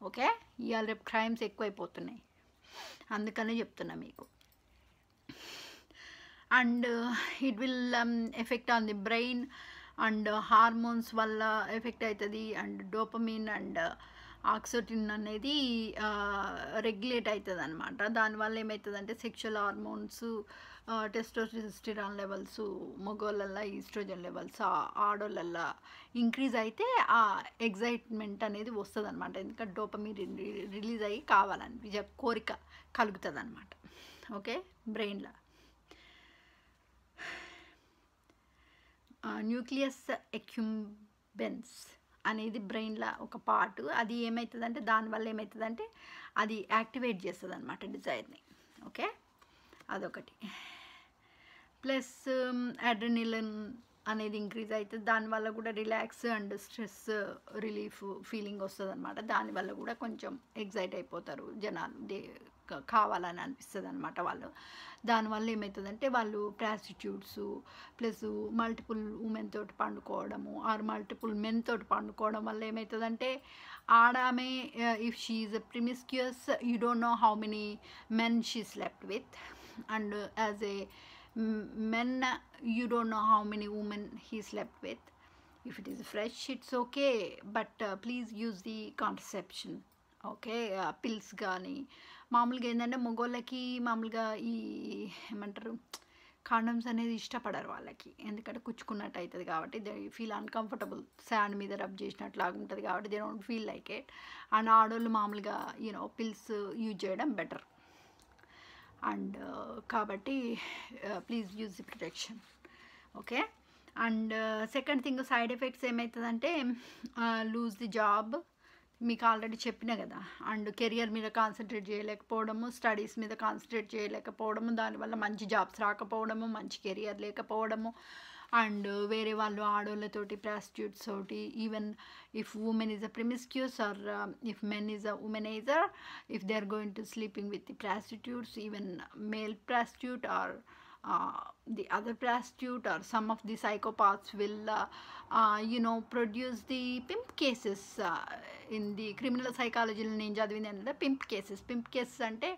ఓకే, ఇవాళ రేపు క్రైమ్స్ ఎక్కువైపోతున్నాయి, అందుకనే చెప్తున్నా మీకు. And it will effect on the brain and hormones వల్ల ఎఫెక్ట్ అవుతుంది. అండ్ డోపమిన్ అండ్ ఆక్సిటోసిన్ అనేది రెగ్యులేట్ అవుతుంది అనమాట. దానివల్ల ఏమవుతుందంటే సెక్షువల్ హార్మోన్స్, టెస్టోస్టెరాన్ లెవెల్స్ మగోళ్ళల్లో, ఈస్ట్రోజన్ లెవెల్స్ ఆడోళ్ళల్లో ఇంక్రీజ్ అయితే ఆ ఎగ్జైట్మెంట్ అనేది వస్తుంది అనమాట. ఎందుకంటే డోపమిన్ రిలీజ్ అయ్యి కావాలని కోరిక కలుగుతుంది అనమాట. ఓకే, బ్రెయిన్లో. న్యూక్లియస్ ఎక్యుంబెన్స్ అనేది బ్రెయిన్లో ఒక పార్ట్. అది ఏమవుతుందంటే దానివల్ల ఏమవుతుందంటే అది యాక్టివేట్ చేస్తుంది అనమాట డిజైర్ని. ఓకే, అదొకటి. ప్లస్ అడ్రినలిన్ అనేది ఇంక్రీజ్ అవుతుంది. దానివల్ల కూడా relax and stress relief feeling వస్తుంది అనమాట. దానివల్ల కూడా కొంచెం ఎగ్జైట్ అయిపోతారు జనాలు, కావాలని అనిపిస్తుంది అనమాట వాళ్ళు. దానివల్ల ఏమవుతుందంటే వాళ్ళు ప్రాస్టిట్యూట్స్ ప్లస్ మల్టిపుల్ ఉమెన్ తోటి పండుకోవడము ఆర్ మల్టిపుల్ మెన్ తోటి పండుకోవడం వల్ల ఏమవుతుందంటే ఆడామే, if she is promiscuous, you don't know how many men she slept with, and as a men you don't know how many women he slept with. If it is fresh it's okay, but please use the contraception. Okay, pills కానీ మామూలుగా ఏంటంటే మగోళ్ళకి మామూలుగా ఈ ఏమంటారు condoms అనేది ఇష్టపడరు వాళ్ళకి, ఎందుకంటే కుచ్చుకున్నట్టు అవుతుంది కాబట్టి. దే ఫీల్ అన్కంఫర్టబుల్, శాండ్ మీద రబ్ చేసినట్లాగా ఉంటుంది కాబట్టి they don't feel like it. And ఆడోళ్ళు మామూలుగా పిల్స్ యూజ్ చేయడం బెటర్. అండ్ కాబట్టి please use the protection. Okay, and second thing side effects ఏమవుతుందంటే లూజ్ ది జాబ్, మీకు ఆల్రెడీ చెప్పిన కదా. అండ్ కెరియర్ మీద కాన్సన్ట్రేట్ చేయలేకపోవడము, స్టడీస్ మీద కాన్సన్ట్రేట్ చేయలేకపోవడము, దానివల్ల మంచి జాబ్స్ రాకపోవడము, మంచి కెరియర్ లేకపోవడము. అండ్ వేరే వాళ్ళు ఆడోళ్ళతోటి ప్రాస్టిట్యూట్స్ తోటి, even if women is a promiscuous or if men is a womaniser, if they are going to sleeping with the prostitutes, even male prostitute or the other prostitute or some of the psychopaths will produce the pimp cases. In the criminal psychology నేను చదివింది ఏంటంటే pimp cases అంటే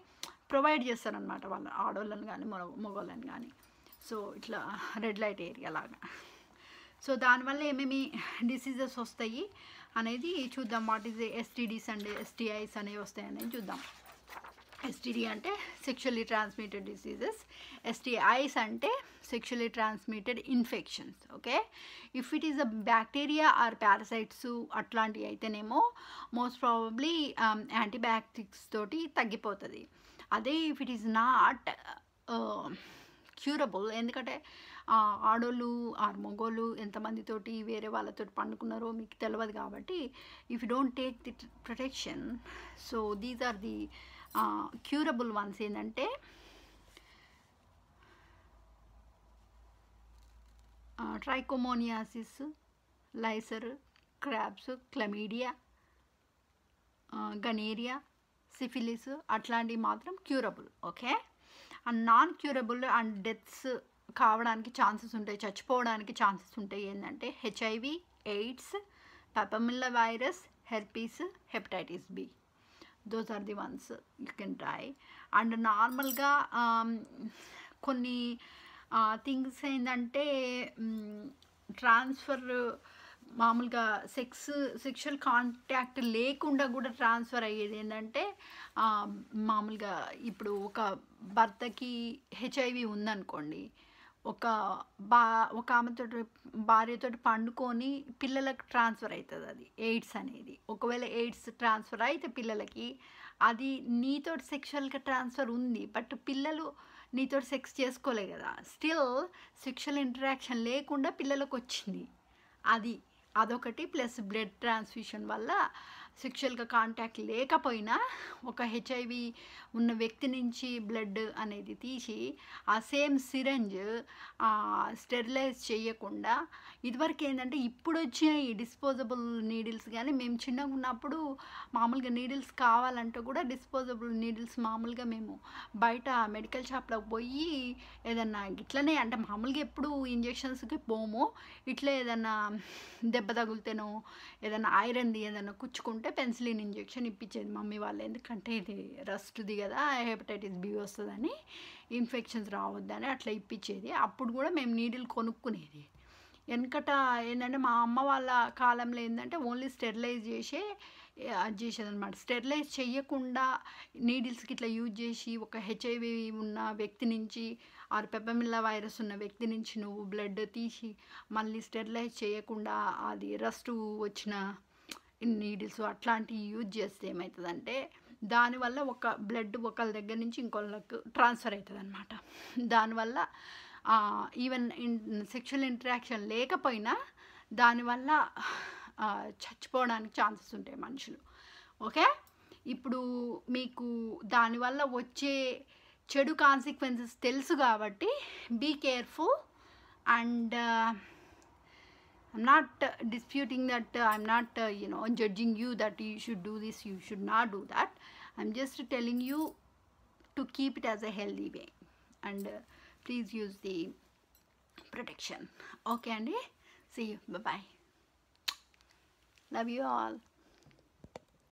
provide చేస్తారనమాట వాళ్ళు ఆడోళ్ళని కానీ మగోళ్ళని కానీ. So ఇట్లా red light area లాగా. సో దానివల్ల ఏమేమి డిసీజెస్ వస్తాయి అనేది చూద్దాం. వాట్ ఈజ్ ఎస్టీడీస్ అండ్ ఎస్టీఐస్ అనేవి వస్తాయి అనేది చూద్దాం. ఎస్టీడీ అంటే సెక్షువల్లీ ట్రాన్స్మిటెడ్ డిసీజెస్, ఎస్టీఐస్ అంటే sexually transmitted infections. Okay, if it is a bacteria or parasites అట్లాంటివి అయితేనేమో మోస్ట్ ప్రాబబ్లీ యాంటీబయాటిక్స్ తోటి తగ్గిపోతుంది. అదే if it is not curable, ఎందుకంటే ఆడోళ్ళు ఆర్ మగోళ్ళు ఎంతమందితోటి వేరే వాళ్ళతోటి పండుకున్నారో మీకు తెలియదు కాబట్టి if you don't take the protection, so these are the curable ones. ఏంటంటే ట్రైకోమోనియాసిస్, లైసర్, క్రాబ్స్, క్లమీడియా, గనేరియా, సిఫిలిస్ అట్లాంటివి మాత్రం curable. Okay, and non curable and deaths కావడానికి ఛాన్సెస్ ఉంటాయి, చచ్చిపోవడానికి ఛాన్సెస్ ఉంటాయి ఏంటంటే హెచ్ఐవి, ఎయిడ్స్, పాపమిల్లా virus, herpes, hepatitis B. Those are the ones you can try. And నార్మల్గా కొన్ని థింగ్స్ ఏంటంటే ట్రాన్స్ఫర్ మామూలుగా సెక్షువల్ కాంటాక్ట్ లేకుండా కూడా ట్రాన్స్ఫర్ అయ్యేది ఏంటంటే మామూలుగా ఇప్పుడు ఒక భర్తకి హెచ్ఐవి ఉందనుకోండి, ఒక ఆమెతో భార్యతో పండుకొని పిల్లలకు ట్రాన్స్ఫర్ అవుతుంది అది ఎయిడ్స్ అనేది. ఒకవేళ ఎయిడ్స్ ట్రాన్స్ఫర్ అయితే పిల్లలకి అది నీతో సెక్షువల్గా ట్రాన్స్ఫర్ ఉంది, బట్ పిల్లలు నీతో సెక్స్ చేసుకోలే కదా, స్టిల్ సెక్షువల్ ఇంటరాక్షన్ లేకుండా పిల్లలకు వచ్చింది అదొకటి. ప్లస్ బ్లడ్ ట్రాన్స్ఫ్యూషన్ వల్ల సెక్షువల్గా కాంటాక్ట్ లేకపోయినా ఒక హెచ్ఐవి ఉన్న వ్యక్తి నుంచి బ్లడ్ అనేది తీసి ఆ సేమ్ సిరంజ్ స్టెరిలైజ్ చేయకుండా, ఇదివరకు ఏంటంటే ఇప్పుడు వచ్చిన ఈ డిస్పోజబుల్ నీడిల్స్, కానీ మేము చిన్నగా ఉన్నప్పుడు మామూలుగా నీడిల్స్ కావాలంటే కూడా డిస్పోజబుల్ నీడిల్స్ మామూలుగా మేము బయట మెడికల్ షాప్లోకి పోయి ఏదన్నా ఇట్లనే అంటే మామూలుగా ఎప్పుడు ఇంజెక్షన్స్కి పోము, ఇట్లా ఏదన్నా దెబ్బ తగులుతేనో ఏదైనా ఐరన్ది ఏదైనా కుచ్చుకుంటే పెన్సిలిన్ ఇంజెక్షన్ ఇప్పించేది మమ్మీ వాళ్ళు. ఎందుకంటే ఇది రస్ట్ది కదా, హెపటైటిస్ బి వస్తుందని, ఇన్ఫెక్షన్స్ రావద్దని అట్లా ఇప్పించేది. అప్పుడు కూడా మేము నీడిల్ కొనుక్కునేది. వెనకట ఏంటంటే మా అమ్మ వాళ్ళ కాలంలో ఏంటంటే ఓన్లీ స్టెరిలైజ్ చేసేది అనమాట. స్టెరిలైజ్ చేయకుండా నీడిల్స్కి ఇట్లా యూజ్ చేసి ఒక హెచ్ఐవి ఉన్న వ్యక్తి నుంచి ఆర్ పెప్పమిల్లా వైరస్ ఉన్న వ్యక్తి నుంచి నువ్వు బ్లడ్ తీసి మళ్ళీ స్టెరిలైజ్ చేయకుండా అది రస్ట్ వచ్చిన నీడిల్స్ అట్లాంటివి యూజ్ చేస్తే ఏమవుతుందంటే దానివల్ల ఒక బ్లడ్ ఒకళ్ళ దగ్గర నుంచి ఇంకొకళ్ళకు ట్రాన్స్ఫర్ అవుతుంది అనమాట. దానివల్ల ఈవెన్ సెక్షువల్ ఇంటరాక్షన్ లేకపోయినా దానివల్ల చచ్చిపోవడానికి ఛాన్సెస్ ఉంటాయి మనుషులు. ఓకే, ఇప్పుడు మీకు దానివల్ల వచ్చే చెడు కాన్సిక్వెన్సెస్ తెలుసు కాబట్టి be careful. And I'm not disputing that, I'm not judging you that you should do this, you should not do that. I'm just telling you to keep it as a healthy way, and please use the protection. Okay, Andy, see you, bye bye, love you all.